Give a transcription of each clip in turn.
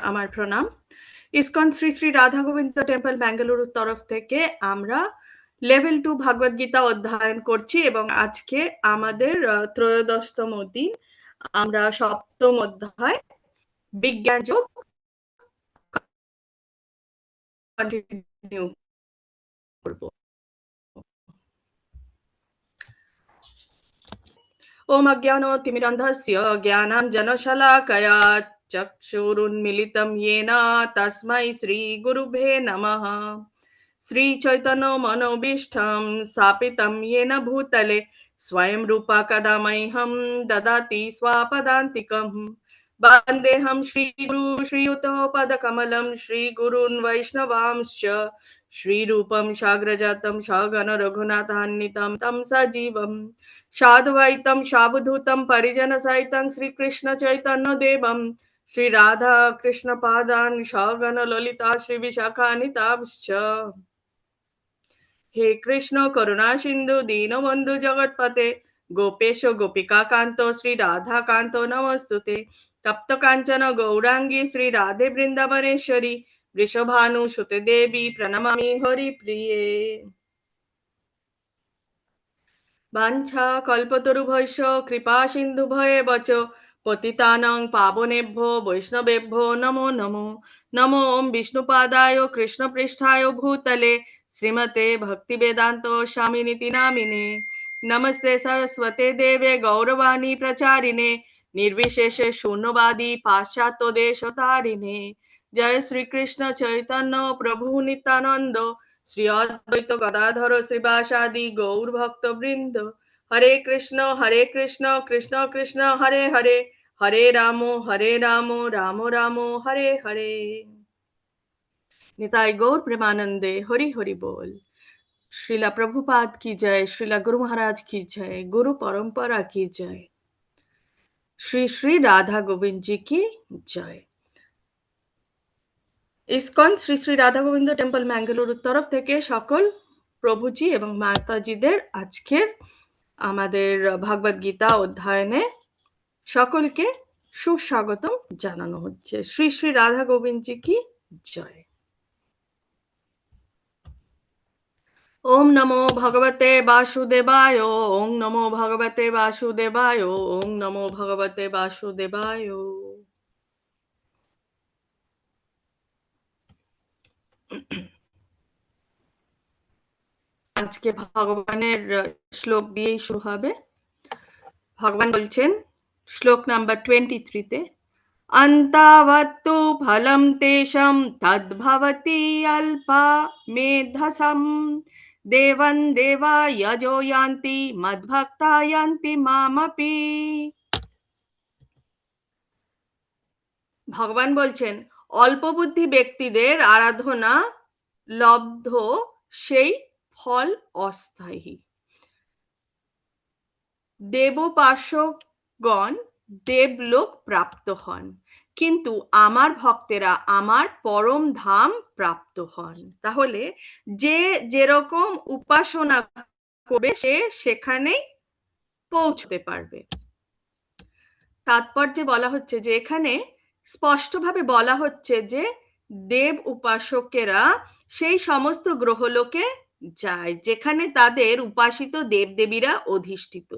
আমার প্রণাম। ISKCON Shri Shri Radha Govinda temple ব্যাঙ্গালুরুর তরফ থেকে আমরা লেভেল 2 ভাগবত গীতা অধ্যয়ন করছি এবং আজকে আমাদের ত্রয়োদশতম দিন। আমরা সপ্তম অধ্যায় বিজ্ঞান যোগ কন্টিনিউ করব। ওম অজ্ঞানতিমিরন্ধস্য জ্ঞানাঞ্জনশলাকয়া চক্ষুरुन्मिलितं येन तस्मै श्रीगुरुभ्ये नमः। श्रीचैतन्यमनोभीष्टं स्थापितं येन भूतले स्वयं रूपा कदा मह्यं ददाति स्वापदान्तिकम्। वन्देऽहं श्रीगुरु श्रीयुतपदकमलं श्रीगुरून् वैष्णवांश्च श्रीरूपं साग्रजातं सगण रघुनाथान्वितं तं सजीवम् साधुवैतं सावधूतं परिजनसहितं श्रीकृष्णचैतन्यदेवं श्रीराधा कृष्णपादान् सगण ललिता श्रीविशाखान्वितांश्च। हे कृष्ण करुणा सिन्धु दीनबन्धु जगत्पते गोपेश गोपिका कान्तो श्रीराधा कान्तो नमस्तुते। तप्त काञ्चन गौराङ्गी श्रीराधे वृन्दावनेश्वरी वृषभानुसुते देवी प्रणमामि हरिप्रिये। वाञ्छा कल्पतरुभ्यश्च कृपा सिन्धुभ्येव च पतितानां पावनेभ्यो वैष्णवेभ्यो नमो नमो। नमो विष्णुपादाय कृष्णपृष्ठाय भूतले श्रीमते भक्तिवेदान्त स्वामिनिति नामिने। नमस्ते सरस्वते देवे गौरवाणी प्रचारिणे निर्विशेष शून्यवादी पाश्चात्यदेशतारिणे। जय श्री कृष्ण चैतन्य प्रभु नित्यानंद श्री अद्वैत गदाधर श्रीवासादि गौर भक्त वृंद। हरे कृष्ण कृष्ण कृष्ण हरे हरे हरे राम राम राम हरे हरे। निताई गौर प्रेमानंदे हरि हरि बोल। श्रीला प्रभुपाद की जय, श्रीला गुरु महाराज की जय, गुरु परंपरा की जय, श्री श्री राधा गोविंद जी की जय। ইসকন শ্রী শ্রী রাধা গোবিন্দ টেম্পল ম্যাঙ্গালুরুর তরফ থেকে সকল প্রভুজি এবং মাতাজিদের আজকের আমাদের ভাগবত গীতা অধ্যয়নে সকলকে সুস্বাগতম জানানো হচ্ছে। শ্রী শ্রী রাধা গোবিন্দ জি কি জয়। ওম নমো ভগবতে বাসুদেবায়, ওম নমো ভগবতে বাসুদেবায়, ওম নমো ভগবতে বাসুদেবায়। আজকে ভগবানের শ্লোক দিয়েই শুরু হবে। ভগবান বলছেন শ্লোক নাম্বার 23-তে, অন্তাবত্তু ফলম তেষাম তদ্ভবতি অল্পা মেধসাম দেবং দেবা যজো ইয়ান্তি মদ্ভক্তা ইয়ান্তি মামপি। ভগবান বলছেন অল্প বুদ্ধি ব্যক্তিদের আরাধনা লব্ধ সেই ফল অস্থায়ী। দেবোপাসকগণ দেবলোক প্রাপ্ত হন, কিন্তু আমার ভক্তেরা আমার পরম ধাম প্রাপ্ত হন। তাহলে যে যেরকম উপাসনা করবে সে সেখানেই পৌঁছতে পারবে। তাৎপর্যে বলা হচ্ছে যে এখানে স্পষ্টভাবে বলা হচ্ছে যে দেব উপাসকেরা সেই সমস্ত গ্রহলোকে যায় যেখানে তাদের উপাসিত দেবদেবীরা অধিষ্ঠিত।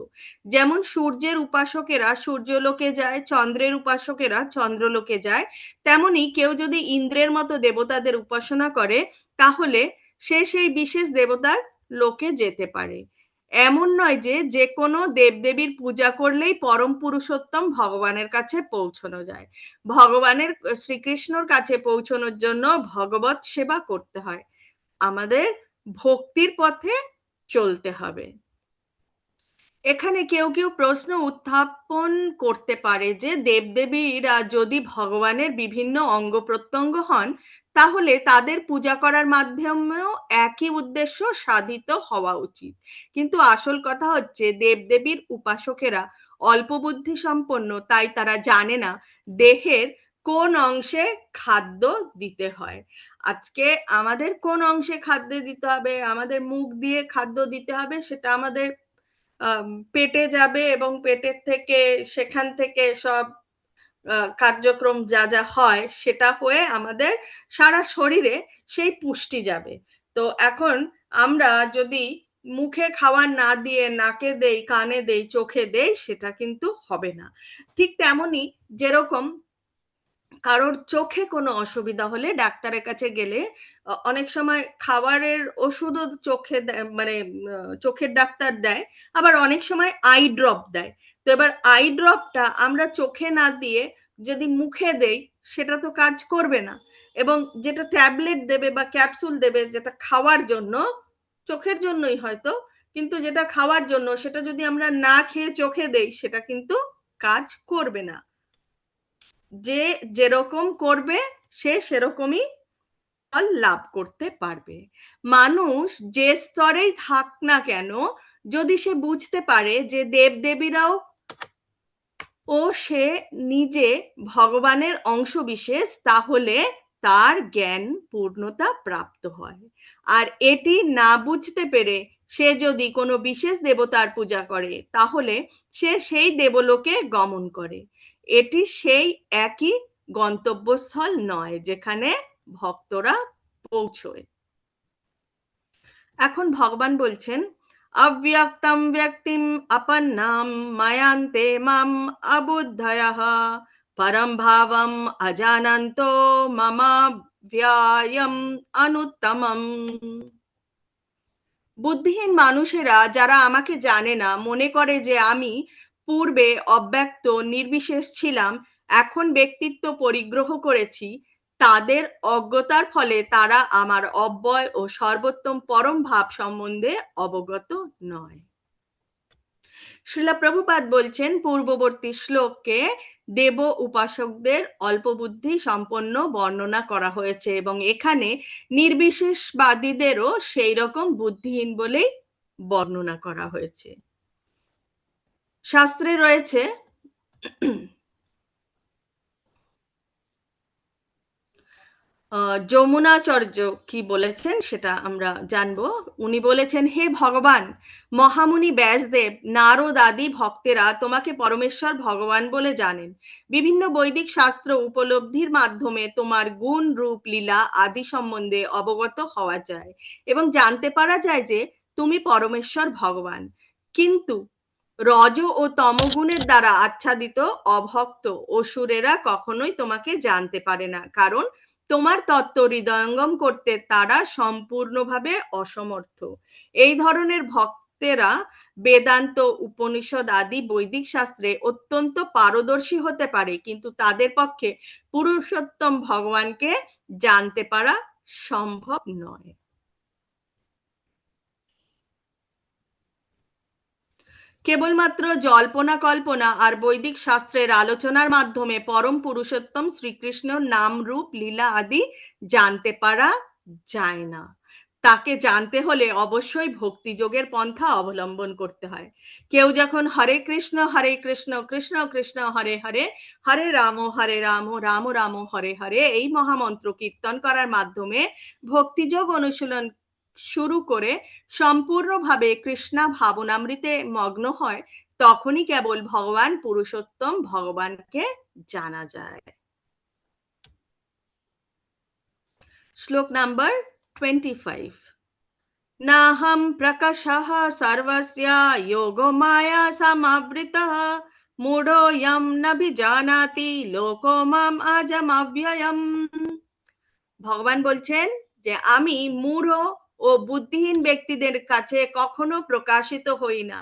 যেমন সূর্যের উপাসকেরা সূর্যলোকে যায়, চন্দ্রের উপাসকেরা চন্দ্রলোকে যায়, তেমনি কেউ যদি ইন্দ্রের মতো দেবতাদের উপাসনা করে তাহলে সে সেই বিশেষ দেবতার লোকে যেতে পারে। এমন নয় যে যে কোনো দেবদেবীর পূজা করলেই পরম পুরুষোত্তম ভগবানের কাছে পৌঁছানো যায়। ভগবানের শ্রীকৃষ্ণর কাছে পৌঁছানোর জন্য ভগবত সেবা করতে হয়, আমাদের ভক্তির পথে চলতে হবে। এখানে কেউ কেউ প্রশ্ন উত্থাপন করতে পারে যে দেবদেবীরা যদি ভগবানের বিভিন্ন অঙ্গ প্রত্যঙ্গ হন তাহলে তাদের পূজা করার মাধ্যমেও একই উদ্দেশ্য সাধিত হওয়া উচিত। কিন্তু আসল কথা হচ্ছে দেবদেবীর উপাসকেরা অল্প বুদ্ধি সম্পন্ন, তাই তারা জানে না দেহের কোন অংশে খাদ্য দিতে হয়। আজকে আমাদের কোন অংশে খাদ্য দিতে হবে, আমাদের মুখ দিয়ে খাদ্য দিতে হবে, সেটা আমাদের পেটে যাবে এবং পেটের থেকে সেখান থেকে সব কার্যক্রম যা যা হয় সেটা হয়ে আমাদের সারা শরীরে সেই পুষ্টি যাবে। তো এখন আমরা যদি মুখে খাবার না দিয়ে নাকে দেই, কানে দেই, চোখে দেই, সেটা কিন্তু হবে না। ঠিক তেমনি যেরকম কারোর চোখে কোনো অসুবিধা হলে ডাক্তারের কাছে গেলে অনেক সময় খাবারের ওষুধও চোখে মানে চোখের ডাক্তার দেয়, আবার অনেক সময় আই ড্রপ দেয়। তো এবার আই ড্রপটা আমরা চোখে না দিয়ে যদি মুখে দেই, সেটা তো কাজ করবে না। এবং যেটা ট্যাবলেট দেবে বা ক্যাপসুল দেবে যেটা খাওয়ার জন্য, চোখের জন্যই হয়তো, কিন্তু যেটা খাওয়ার জন্য সেটা যদি আমরা না খেয়ে চোখে দেই, সেটা কিন্তু কাজ করবে না। যে যেরকম করবে সে সেরকমই ফল লাভ করতে পারবে। মানুষ যে স্তরেই থাক না কেন, যদি সে বুঝতে পারে যে দেবদেবীরাও ও সে নিজে ভগবানের অংশ বিশেষ, তাহলে তার জ্ঞান পূর্ণতা প্রাপ্ত হয়। আর এটি না বুঝতে পেরে সে যদি কোনো বিশেষ দেবতার পূজা করে, তাহলে সে সেই দেবলোকে গমন করে। এটি সেই একই গন্তব্যস্থল নয় যেখানে ভক্তরা পৌঁছয়। এখন ভগবান বলছেন, অব্যক্তম ব্যক্তিম আপন্নাম মায়ান্তে মাম অবুদ্ধয়ঃ পরম ভাবম অজানন্তো মমাব্যয়ম অনুত্তমম। বুদ্ধিহীন মানুষেরা যারা আমাকে জানে না, মনে করে যে আমি পূর্বে অব্যক্ত নির্বিশেষ ছিলাম, এখন ব্যক্তিত্ব পরিগ্রহ করেছি, তাদের অজ্ঞতার ফলে তারা আমার অব্যয় ও সর্বোত্তম পরম ভাব সম্বন্ধে অবগত নয়। শ্রীলা প্রভুপাদ বলছেন, পূর্ববর্তী শ্লোককে দেব উপাসকদের অল্প বুদ্ধি সম্পন্ন বর্ণনা করা হয়েছে, এবং এখানে নির্বিশেষবাদীদেরও সেই রকম বুদ্ধিহীন বলেই বর্ণনা করা হয়েছে। শাস্ত্রে রয়েছে, যমুনাচার্য কি বলেছেন সেটা আমরা জানবো। উনি বলেছেন, হে ভগবান, মহামুনি ব্যাসদেব, নারদ আদি ভক্তেরা তোমাকে পরমেশ্বর ভগবান বলে জানেন। বিভিন্ন বৈদিক শাস্ত্র উপলব্ধির মাধ্যমে তোমার গুণ, রূপ, লীলা আদি সম্বন্ধে অবগত হওয়া যায় এবং জানতে পারা যায় যে তুমি পরমেশ্বর ভগবান। কিন্তু রজ ও তমগুণের দ্বারা আচ্ছাদিত অভক্ত অসুরেরা কখনোই তোমাকে জানতে পারে না, কারণ তোমার তত্ত্ব হৃদয়ঙ্গম করতে তারা সম্পূর্ণভাবে অসমর্থ। এই ধরনের ভক্তেরা বেদান্ত, উপনিষদ আদি বৈদিক শাস্ত্রে অত্যন্ত পারদর্শী হতে পারে, কিন্তু তাদের পক্ষে পুরুষোত্তম ভগবানকে জানতে পারা সম্ভব নয়। কেবলমাত্র জল্পনা কল্পনা আর বৈদিক শাস্ত্রের আলোচনার মাধ্যমে পরম পুরুষোত্তম শ্রীকৃষ্ণর নাম, রূপ, লীলা আদি জানতে পারা যায় না। তাকে জানতে হলে অবশ্যই ভক্তিযোগের পন্থা অবলম্বন করতে হয়। কেউ যখন হরে কৃষ্ণ কৃষ্ণ কৃষ্ণ হরে হরে, হরে রাম রাম রাম হরে হরে এই মহামন্ত্র কীর্তন করার মাধ্যমে ভক্তিযোগ অনুশীলন শুরু করে সম্পূর্ণভাবে কৃষ্ণা ভাবনামৃতে মগ্ন হয়, তখনই কেবল ভগবান পুরুষোত্তম ভগবানকে জানা যায়। শ্লোক নাম্বার 25। নাহম প্রকাশঃ সর্বস্য যোগো মায়া সমাবৃতঃ মূঢ়োऽয়ং নভিজানাতি লোকো মাম আজমব্যয়ম। ভগবান বলছেন যে আমি মূঢ় ও বুদ্ধিহীন ব্যক্তিদের কাছে কখনো প্রকাশিত হই না।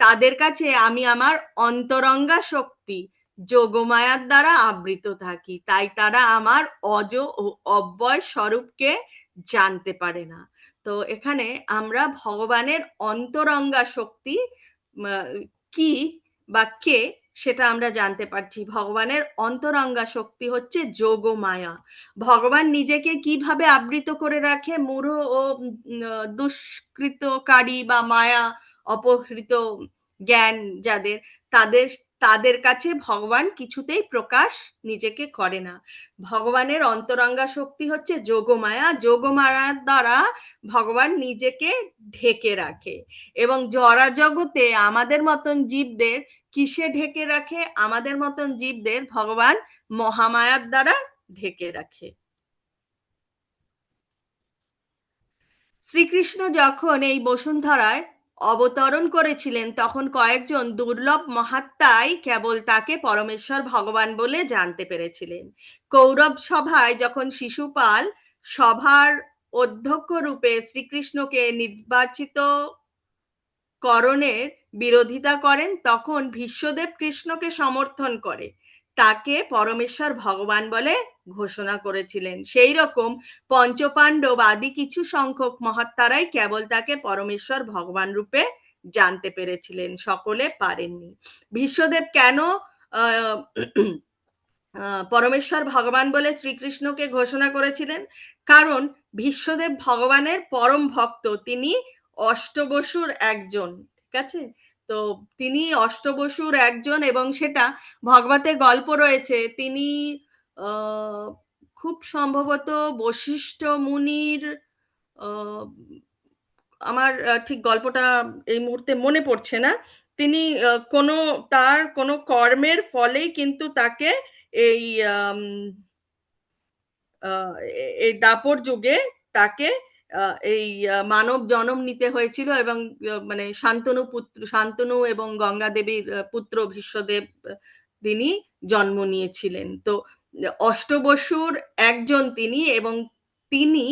তাদের কাছে আমি আমার অন্তরঙ্গা শক্তি যোগমায়ার দ্বারা আবৃত থাকি, তাই তারা আমার অজ ও অব্যয় স্বরূপকে জানতে পারে না। তো এখানে আমরা ভগবানের অন্তরঙ্গা শক্তি কি বা কে সেটা আমরা জানতে পারছি। ভগবানের অন্তরঙ্গা শক্তি হচ্ছে যোগমায়া। ভগবান নিজেকে কিভাবে আবৃত করে রাখে মূঢ় ও দুষ্কৃতকারী বা মায়া অপহৃত জ্ঞান যাদের, তাদের তাদের কাছে ভগবান কিছুতেই প্রকাশ নিজেকে করে না। ভগবানের অন্তরঙ্গা শক্তি হচ্ছে যোগমায়া। যোগমায়ার দ্বারা ভগবান নিজেকে ঢেকে রাখে এবং জড়া জগতে আমাদের মতন জীবদের কিসে ঢেকে রাখে? আমাদের মতন জীবদের ভগবান মহামায়ার দ্বারা ঢেকে রাখে। শ্রীকৃষ্ণ যখন এই বসুন্ধরায় অবতরণ করেছিলেন তখন কয়েকজন দুর্লভ মহাত্মাই কেবল তাকে পরমেশ্বর ভগবান বলে জানতে পেরেছিলেন। কৌরব সভায় যখন শিশুপাল সভার অধ্যক্ষ রূপে শ্রীকৃষ্ণকে নির্বাচিত করণের বিরোধিতা করেন তখন ভীষ্মদেব কৃষ্ণকে সমর্থন করে তাকে পরমেশ্বর ভগবান বলে ঘোষণা করেছিলেন। সেই রকম পঞ্চপাণ্ডব আদি কিছু সংখ্যক মহাত্মারাই কেবল তাকে পরমেশ্বর ভগবান রূপে জানতে পেরেছিলেন, সকলে পারেননি। ভীষ্মদেব কেন আহ পরমেশ্বর ভগবান বলে শ্রীকৃষ্ণকে ঘোষণা করেছিলেন? কারণ ভীষ্মদেব ভগবানের পরম ভক্ত, তিনি অষ্টবসুর একজন, ঠিক আছে? তো তিনি অষ্টবসুর একজন এবং সেটা ভগবতে গল্প রয়েছে। তিনি খুব সম্ভবত বশিষ্ঠ মুনির, আমার ঠিক গল্পটা এই মুহূর্তে মনে পড়ছে না, তিনি কোনো তার কোনো কর্মের ফলেই কিন্তু তাকে এই এই দাপর যুগে তাকে এই মানব জন্ম নিতে হয়েছিল এবং মানে শান্তনু এবং গঙ্গা দেবীর পুত্র ভীষ্মদেব তিনি জন্ম নিয়েছিলেন। তো অষ্টবসুর একজন তিনি, এবং তিনি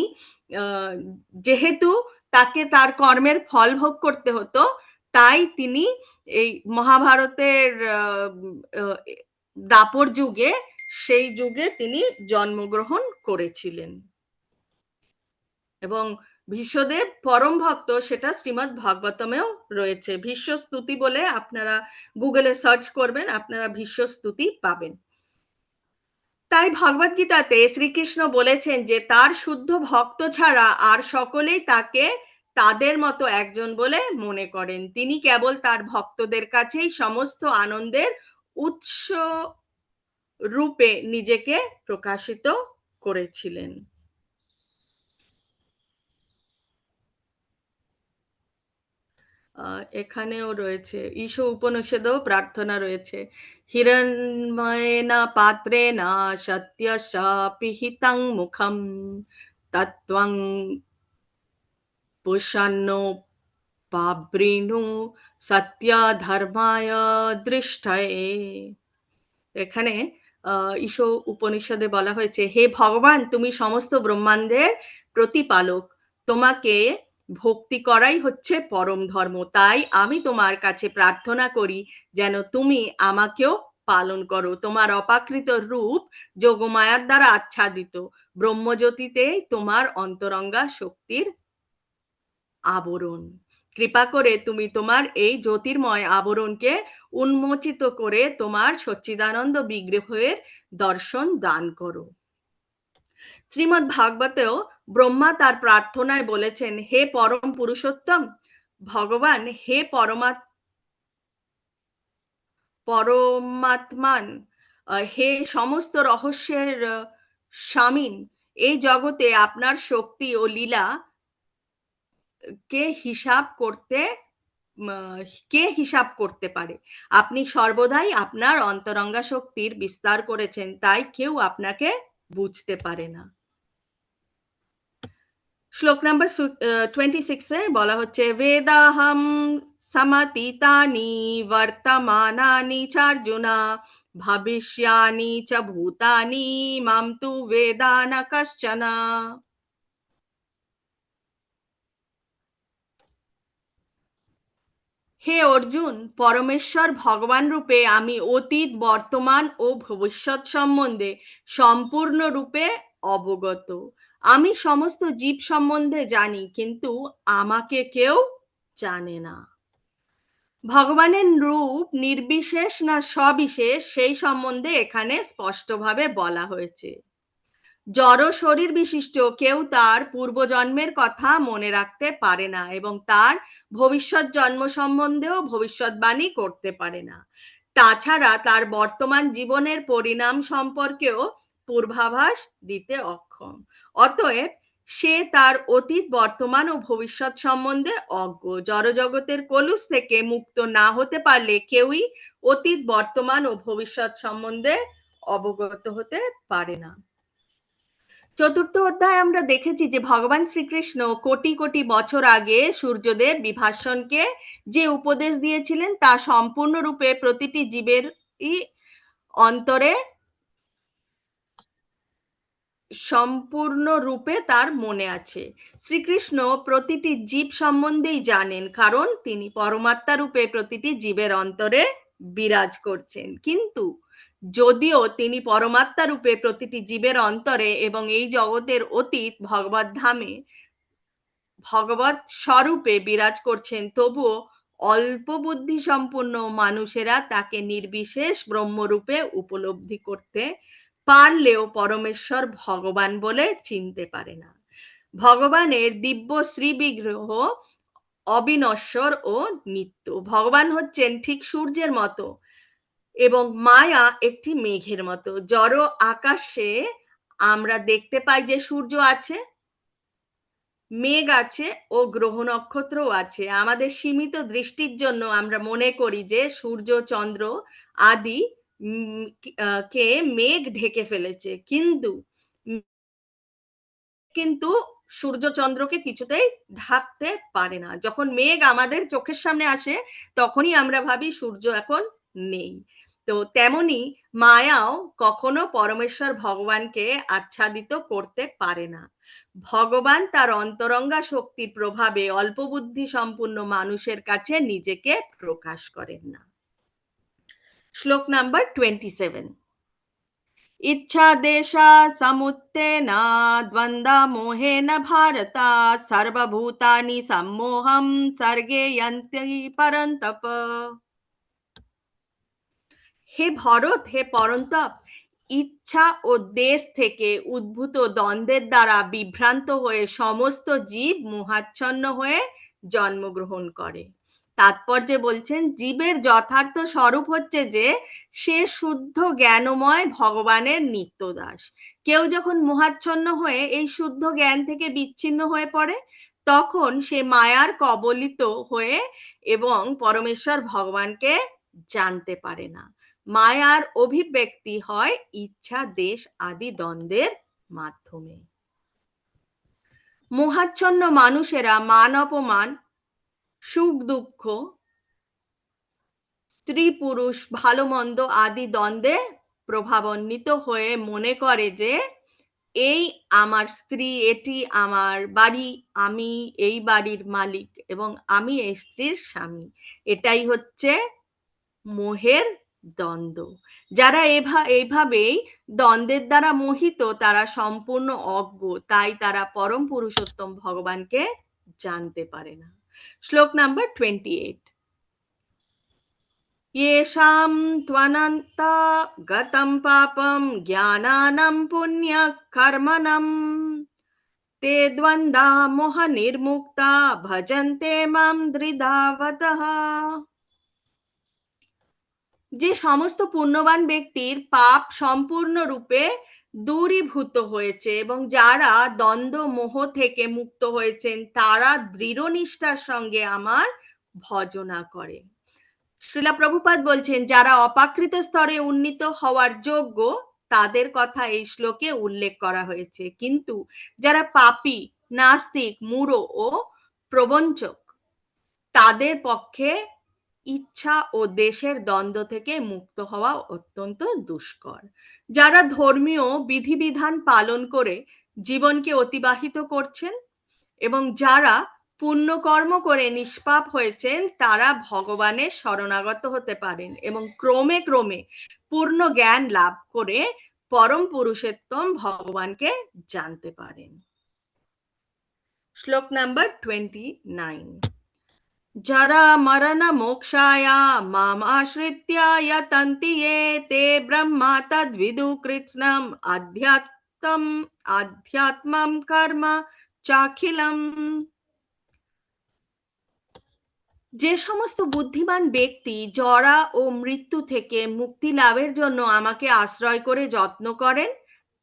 যেহেতু তাকে তার কর্মের ফল ভোগ করতে হতো, তাই তিনি এই মহাভারতের দাপর যুগে, সেই যুগে তিনি জন্মগ্রহণ করেছিলেন। এবং ভীষ্মদেব পরম ভক্ত, সেটা শ্রীমদ্ ভাগবতমেও রয়েছে। ভীষ্ম স্তুতি বলে আপনারা গুগলে সার্চ করবেন, আপনারা ভীষ্ম স্তুতি পাবেন। তাই ভগবদ গীতাতে শ্রীকৃষ্ণ বলেছেন যে তার শুদ্ধ ভক্ত ছাড়া আর সকলেই তাকে তাদের মতো একজন বলে মনে করেন। তিনি কেবল তার ভক্তদের কাছেই সমস্ত আনন্দের উৎস রূপে নিজেকে প্রকাশিত করেছিলেন। এখানেও রয়েছে ঈশ উপনিষদেও প্রার্থনা রয়েছে, হিরণ্ময়েনা পাত্রেনা সত্যস্য পিহিতং মুখম তত্ত্বং পুষান্ন পাবৃণু সত্য ধর্মায় দৃষ্টয়ে। এখানে ঈশ উপনিষদে বলা হয়েছে, হে ভগবান, তুমি সমস্ত ব্রহ্মাণ্ডের প্রতিপালক, তোমাকে ভক্তি করাই হচ্ছে পরম ধর্ম। তাই আমি তোমার কাছে প্রার্থনা করি যেন তুমি আমাকেও পালন করো। তোমার অপাকৃত রূপ যোগমায়ার দ্বারা আচ্ছাদিত, ব্রহ্মজ্যোতিতে তোমার অন্তরঙ্গা শক্তির আবরণ। কৃপা করে তুমি তোমার এই জ্যোতির্ময় আবরণকে উন্মোচিত করে তোমার সচ্চিদানন্দ বিগ্রহের দর্শন দান করো। শ্রীমদ্ ভাগবতেও ব্রহ্মা তার প্রার্থনায় বলেছেন, হে পরম পুরুষোত্তম ভগবান, হে পরমাত্মান, হে সমস্ত রহস্যের স্বামীন, এই জগতে আপনার শক্তি ও লীলা কে হিসাব করতে পারে? আপনি সর্বদাই আপনার অন্তরঙ্গা শক্তির বিস্তার করেছেন, তাই কেউ আপনাকে বুঝতে পারে না। শ্লোক নাম্বার 26-এ বলা হচ্ছে, বেদাহম সমতীতানি বর্তমানানি চার্জুনা ভবিষ্যানি চ ভূতানি মাম তু বেদা ন কশ্চন। হে অর্জুন, পরমেশ্বর ভগবান রূপে আমি অতীত, বর্তমান ও ভবিষ্যৎ সম্বন্ধে সম্পূর্ণরূপে অবগত। আমি সমস্ত জীব সম্বন্ধে জানি, কিন্তু আমাকে কেউ জানে না। ভগবানের রূপ নির্বিশেষ না সবিশেষ, সেই সম্বন্ধে এখানে স্পষ্টভাবে বলা হয়েছে। জড় শরীর বিশিষ্ট কেউ তার পূর্বজন্মের কথা মনে রাখতে পারে না এবং তার ভবিষ্যৎ জন্ম সম্বন্ধেও ভবিষ্যৎবাণী করতে পারে না। তাছাড়া তার বর্তমান জীবনের পরিণাম সম্পর্কেও পূর্বাভাস দিতে অক্ষম। অতএব সে তার অতীত, বর্তমান ও ভবিষ্যৎ সম্বন্ধে অজ্ঞ। জড়জগতের কলুষ থেকে মুক্ত না হতে পারলে কেউই অতীত, বর্তমান ও ভবিষ্যৎ সম্বন্ধে অবগত হতে পারে না। চতুর্থ অধ্যায়ে আমরা দেখেছি যে ভগবান শ্রীকৃষ্ণ কোটি কোটি বছর আগে সূর্যদেব বিভাষণকে যে উপদেশ দিয়েছিলেন তা সম্পূর্ণরূপে প্রতিটি জীবের অন্তরে সম্পূর্ণরূপে তার মনে আছে। শ্রীকৃষ্ণ প্রতিটি জীব সম্বন্ধেই জানেন, কারণ তিনি পরমাত্মা রূপে প্রতিটি জীবের অন্তরে বিরাজ করছেন। কিন্তু যদিও তিনি পরমাত্মা রূপে প্রতিটি জীবের অন্তরে এবং এই জগতের অতীত ভগবত ধামে ভগবত স্বরূপে বিরাজ করছেন, তবুও অল্প বুদ্ধি সম্পন্ন মানুষেরা তাকে নির্বিশেষ ব্রহ্মরূপে উপলব্ধি করতে পারলেও পরমেশ্বর ভগবান বলে চিনতে পারে না। ভগবানের দিব্য শ্রীবিগ্রহ অবিনশ্বর ও নিত্য। ভগবান হচ্ছেন ঠিক সূর্যের মতো এবং মায়া একটি মেঘের মতো। জড় আকাশে আমরা দেখতে পাই যে সূর্য আছে, মেঘ আছে ও গ্রহ নক্ষত্রও আছে। আমাদের সীমিত দৃষ্টির জন্য আমরা মনে করি যে সূর্য, চন্দ্র আদি কে মেঘ ঢেকে ফেলেছে, কিন্তু কিন্তু সূর্য চন্দ্রকে কিছুতেই ঢাকতে পারে না। যখন মেঘ আমাদের চোখের সামনে আসে তখনই আমরা ভাবি সূর্য এখন নেই। তো তেমনি মায়াও কখনো পরমেশ্বর ভগবানকে আচ্ছাদিত করতে পারে না। ভগবান তার অন্তরঙ্গা শক্তির প্রভাবে অল্প বুদ্ধি সম্পন্ন মানুষের কাছে নিজেকে প্রকাশ করেন না। শ্লোক নাম্বার 27। ইচ্ছাদেশা সমুত্থেনা দ্বন্দ্ব মোহেন ভারত সর্বভূতানি সম্মোহম সর্গে যন্তি পরন্তপ। হে ভরত, হে পরন্তপ, ইচ্ছা ও দেশ থেকে উদ্ভূত দ্বন্দ্বের দ্বারা বিভ্রান্ত হয়ে সমস্ত জীব মোহাচ্ছন্ন হয়ে জন্মগ্রহণ করে। তাৎপর্যে বলছেন, জীবের যথার্থ স্বরূপ হচ্ছে যে সে শুদ্ধ জ্ঞানময় ভগবানের নিত্যদাস। কেউ যখন মোহাচ্ছন্ন হয়ে এই শুদ্ধ জ্ঞান থেকে বিচ্ছিন্ন হয়ে পড়ে, তখন সে মায়ার কবলিত হয়ে এবং পরমেশ্বর ভগবানকে জানতে পারে না। মায়ার অভিব্যক্তি হয় ইচ্ছা, দেশ আদি দ্বন্দ্বের মাধ্যমে। মোহাচ্ছন্ন মানুষেরা মান অপমান, সুখ দুঃখ, স্ত্রী পুরুষ, ভালো মন্দ আদি দ্বন্দ্বে প্রভাবান্বিত হয়ে মনে করে যে এই আমার স্ত্রী, এটি আমার বাড়ি, আমি এই বাড়ির মালিক এবং আমি এই স্ত্রীর স্বামী। এটাই হচ্ছে মোহের দ্বন্দ্ব। যারা এইভাবেই দ্বন্দ্বের দ্বারা মোহিত তারা সম্পূর্ণ অজ্ঞ, তাই তারা পরম পুরুষোত্তম ভগবানকে জানতে পারে না। শ্লোক নাম্বার 28। येषां त्वनन्तगतं पापं ज्ञानानं पुण्यकर्मणं ते द्वन्द्वा मोहनिर्मुक्ता भजन्ते मां धृधावतः। যে সমস্ত পুণ্যবান ব্যক্তির পাপ সম্পূর্ণরূপে দূরীভূত হয়েছে এবং যারা দ্বন্দ্ব মোহ থেকে মুক্ত হয়েছেন তারা দৃঢ় নিষ্ঠার সঙ্গে আমার ভজনা করে। শ্রীলা প্রভুপাদ বলছেন, যারা অপাকৃত স্তরে উন্নীত হওয়ার যোগ্য তাদের কথা এই শ্লোকে উল্লেখ করা হয়েছে, কিন্তু যারা পাপী, নাস্তিক, মূঢ় ও প্রবঞ্চক তাদের পক্ষে ইচ্ছা ও দেশের দ্বন্দ্ব থেকে মুক্ত হওয়া অত্যন্ত দুষ্কর। যারা ধর্মীয় বিধিবিধান পালন করে জীবনকে অতিবাহিত করছেন এবং যারা পুণ্যকর্ম করে নিষ্পাপ হয়েছেন তারা ভগবানের শরণাগত হতে পারেন এবং ক্রমে ক্রমে পূর্ণ জ্ঞান লাভ করে পরম পুরুষোত্তম ভগবানকে জানতে পারেন। শ্লোক নাম্বার 29। जरा मरण मोक्षाय माम् आश्रित्य यतन्ति ये ते ब्रह्मा तद्विदु कृत्स्नम् आध्यात्मं कर्म चाखिलम्। যে সমস্ত বুদ্ধিমান ব্যক্তি জরা ও মৃত্যু থেকে মুক্তি লাভের জন্য আমাকে আশ্রয় করে যত্ন করেন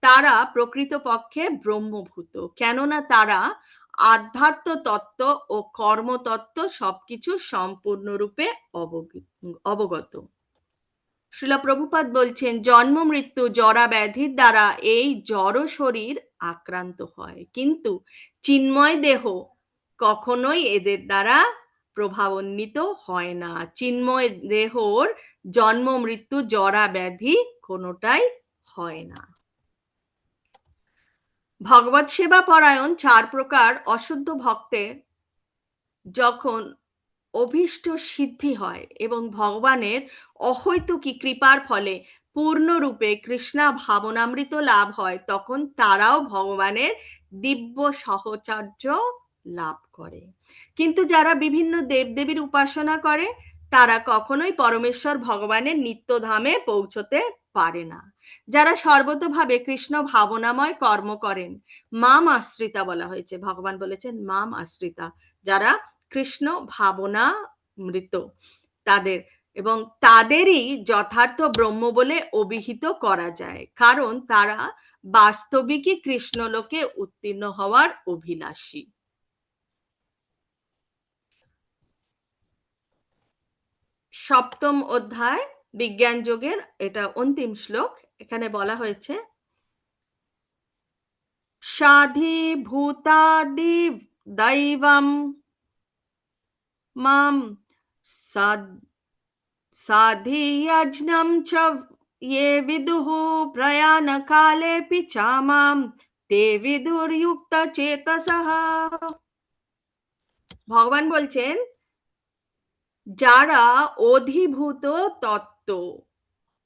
তারা প্রকৃতপক্ষে ব্রহ্মভূত, কেননা তারা আধ্যাত্ম তত্ত্ব ও কর্মতত্ত্ব সবকিছু সম্পূর্ণরূপে অবগত। শ্রীল প্রভুপাদ বলছেন, জন্ম মৃত্যু জরা ব্যাধির দ্বারা এই জড় শরীর আক্রান্ত হয়, কিন্তু চিন্ময় দেহ কখনোই এদের দ্বারা প্রভাবান্বিত হয় না। চিন্ময় দেহর জন্ম মৃত্যু জরা ব্যাধি কোনোটাই হয় না। ভগবত সেবা পরায়ণ 4 প্রকার অশুদ্ধ ভক্তের যখন অভীষ্ট সিদ্ধি হয় এবং ভগবানের অহৈতুকী কৃপার ফলে পূর্ণরূপে কৃষ্ণা ভাবনামৃত লাভ হয়, তখন তারাও ভগবানের দিব্য সহচর্য লাভ করে। কিন্তু যারা বিভিন্ন দেবদেবীর উপাসনা করে, তারা কখনোই পরমেশ্বর ভগবানের নিত্যধামে পৌঁছতে পারে না। যারা সর্বতভাবে কৃষ্ণ ভাবনাময় কর্ম করেন, মাম আশ্রিতা বলা হয়েছে, ভগবান বলেছেন মাম আশ্রিতা, যারা কৃষ্ণ ভাবনা মৃত তাদের, এবং তাদেরই যথার্থ ব্রহ্ম বলে অভিহিত করা যায়, কারণ তারা বাস্তবিকই কৃষ্ণলোকে উত্তীর্ণ হওয়ার অভিলাষী। সপ্তম অধ্যায় বিজ্ঞান যোগের এটা অন্তিম শ্লোক। এখানে বলা হয়েছে, সাধিভূতাদি দৈবম মাম সাধিয়জ্ঞম চ ये विदुः प्रयाणकालेऽपि चामां ते विदुर्युक्त চেতসঃ। ভগবান বলছেন, যারা অধিভূত তত্ত্ব,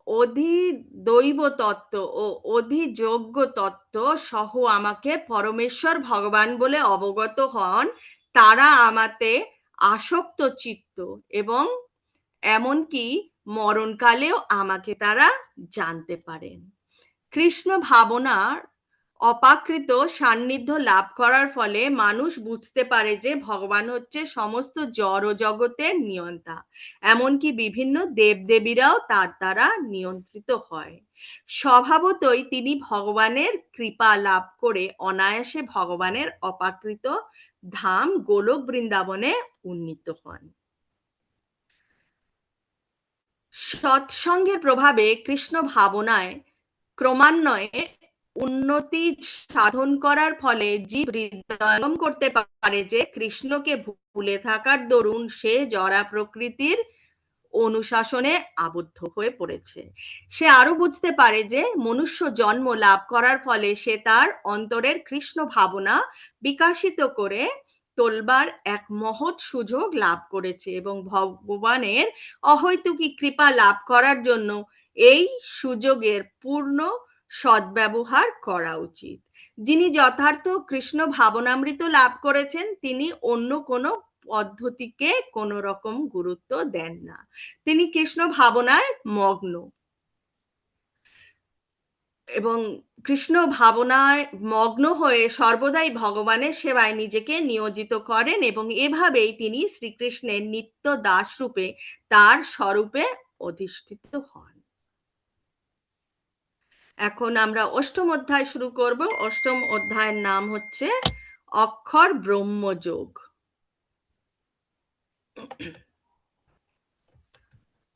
অধিদৈব তত্ত্ব ও অধিযোগ্য তত্ত্ব সহ আমাকে পরমেশ্বর ভগবান বলে অবগত হন, তারা আমাতে আসক্ত চিত্ত এবং এমনকি মরণকালেও আমাকে তারা জানতে পারেন। কৃষ্ণ ভাবনার অপাকৃত সান্নিধ্য লাভ করার ফলে মানুষ বুঝতে পারে যে ভগবান হচ্ছে সমস্ত জড় জগতের নিয়ন্তা, এমনকি বিভিন্ন দেবদেবীরাও তার দ্বারা নিয়ন্ত্রিত হয়। স্বভাবতই তিনি ভগবানের কৃপা লাভ করে অনায়াসে ভগবানের অপাকৃত ধাম গোলক বৃন্দাবনে উন্নীত হন। সৎসঙ্গের প্রভাবে কৃষ্ণ ভাবনায় ক্রমান্বয়ে উন্নতি সাধন করার ফলে জীব হৃদয়ঙ্গম করতে পারে যে কৃষ্ণকে ভুলে থাকার দরুন সে জড়া প্রকৃতির অনুশাসনে আবদ্ধ হয়ে পড়েছে। সে আরো বুঝতে পারে যে মনুষ্য জন্ম লাভ করার ফলে সে তার অন্তরের কৃষ্ণ ভাবনা বিকাশিত করে তোলবার এক মহৎ সুযোগ লাভ করেছে এবং ভগবানের অহৈতুকী কৃপা লাভ করার জন্য এই সুযোগের পূর্ণ সদ্ব্যবহার করা উচিত। যিনি যথার্থ কৃষ্ণ ভাবনামৃত লাভ করেছেন, তিনি অন্য কোনো পদ্ধতিকে কোনো রকম গুরুত্ব দেন না। তিনি কৃষ্ণ ভাবনায় মগ্ন এবং কৃষ্ণ ভাবনায় মগ্ন হয়ে সর্বদাই ভগবানের সেবায় নিজেকে নিয়োজিত করেন এবং এভাবেই তিনি শ্রীকৃষ্ণের নিত্য দাস রূপে তার স্বরূপে অধিষ্ঠিত হন। এখন আমরা অষ্টম অধ্যায় শুরু করব। অষ্টম অধ্যায়ের নাম হচ্ছে অক্ষর ব্রহ্মযোগ।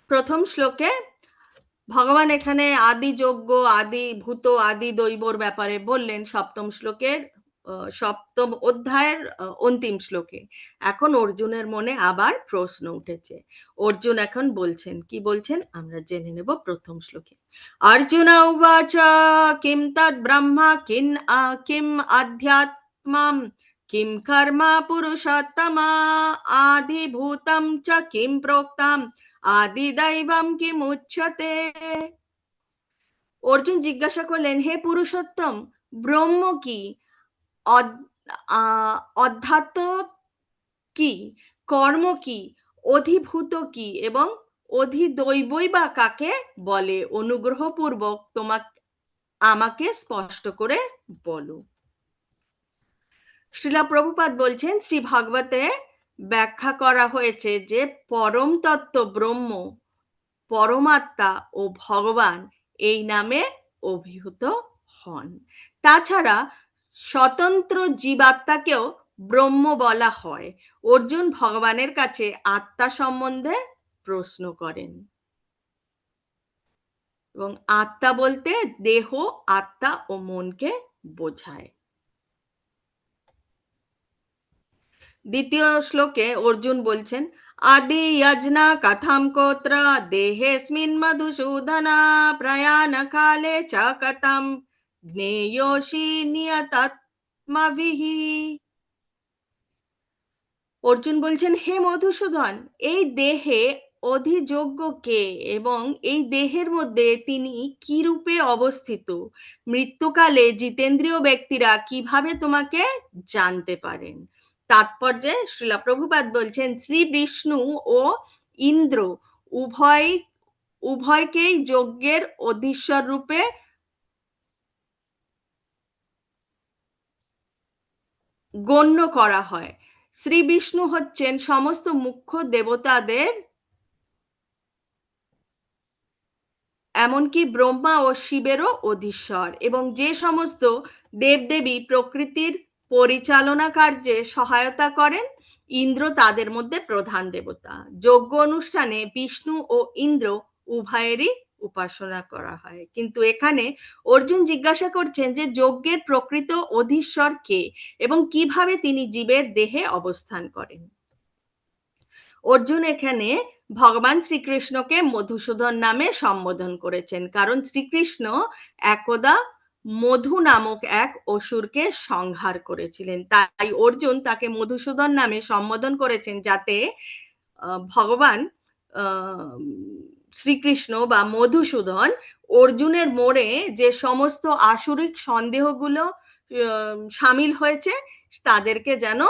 প্রথম শ্লোকে ভগবান এখানে আদি যজ্ঞ, আদি ভূত, আদি দৈবর ব্যাপারে বললেন সপ্তম শ্লোকের সপ্তম অধ্যায়ের অন্তিম শ্লোকে। এখন অর্জুনের মনে আবার প্রশ্ন উঠেছে। অর্জুন এখন বলছেন, কি বলছেন আমরা জেনে নেব প্রথম শ্লোকে। অর্জুন উবাচ কিম তদ ব্রহ্মা কিম আধ্যাত্মম কিম কর্ম পুরুষোত্তমা আদিভূতম চ কিম প্रोक्तम আদিদৈবম কিমুচ্যতে। অর্জুন জিজ্ঞাসা করলেন, হে পুরুষোত্তম, ব্রহ্ম কি, অধ্যাত্ম কি, কর্ম কি, অধিভূত কি এবং অধিদৈবই বা কাকে বলে? অনুগ্রহপূর্বক আমাকে স্পষ্ট করে বলো। শ্রীল প্রভুপাদ বলছেন, শ্রী ভাগবতে ব্যাখ্যা করা হয়েছে যে পরম তত্ত্ব ব্রহ্ম, পরমাত্মা ও ভগবান এই নামে অভিহিত হন। তাছাড়া স্বতন্ত্র জীবাত্মাকেও ব্রহ্ম বলা হয়। অর্জুন ভগবানের কাছে আত্মা সম্বন্ধে প্রশ্ন করেন। এবং আত্মা বলতে দেহ, আত্মা ও মনকে বোঝায়। দ্বিতীয় শ্লোকে অর্জুন বলছেন, আদি যজ্ঞা কথাম কোত্র দেহেস্মিন মধুসূদনা প্রয়াণ কালে চ কথম জ্ঞেয়োষি নিয়তাত্মভিঃ। অর্জুন বলছেন, হে মধুসূদন, এই দেহে অধিযোগ্য কে এবং এই দেহের মধ্যে তিনি কি রূপে অবস্থিত? মৃত্যুকালে জিতেন্দ্রীয় ব্যক্তিরা কিভাবে তোমাকে জানতে পারেন? তাৎপর্যে শ্রীলা প্রভুপাদ বলছেন, শ্রী বিষ্ণু ও ইন্দ্র উভয় উভয়কেই যজ্ঞের অধীশ্বর রূপে গণ্য করা হয়। শ্রী বিষ্ণু হচ্ছেন সমস্ত মুখ্য দেবতাদের, এমনকি ব্রহ্মা ও শিবেরও অধীশ্বর, এবং যে সমস্ত দেবদেবী প্রকৃতির পরিচালনা কার্যে সহায়তা করেন, ইন্দ্র তাদের মধ্যে প্রধান দেবতা। যজ্ঞ অনুষ্ঠানে বিষ্ণু ও ইন্দ্র উভয়েরই উপাসনা করা হয়। কিন্তু এখানে অর্জুন জিজ্ঞাসা করছেন যে যজ্ঞের প্রকৃত অধীশ্বর কে এবং কিভাবে তিনি জীবের দেহে অবস্থান করেন। অর্জুন এখানে ভগবান শ্রীকৃষ্ণকে মধুসূদন নামে সম্বোধন করেছেন, কারণ শ্রীকৃষ্ণ একদা মধু নামক এক অসুরকে সংহার করেছিলেন। তাই অর্জুন তাকে মধুসূদন নামে সম্বোধন করেছেন, যাতে ভগবান শ্রীকৃষ্ণ বা মধুসূদন অর্জুনের মোড়ে যে সমস্ত আসুরিক সন্দেহগুলো সামিল হয়েছে তাদেরকে যেন,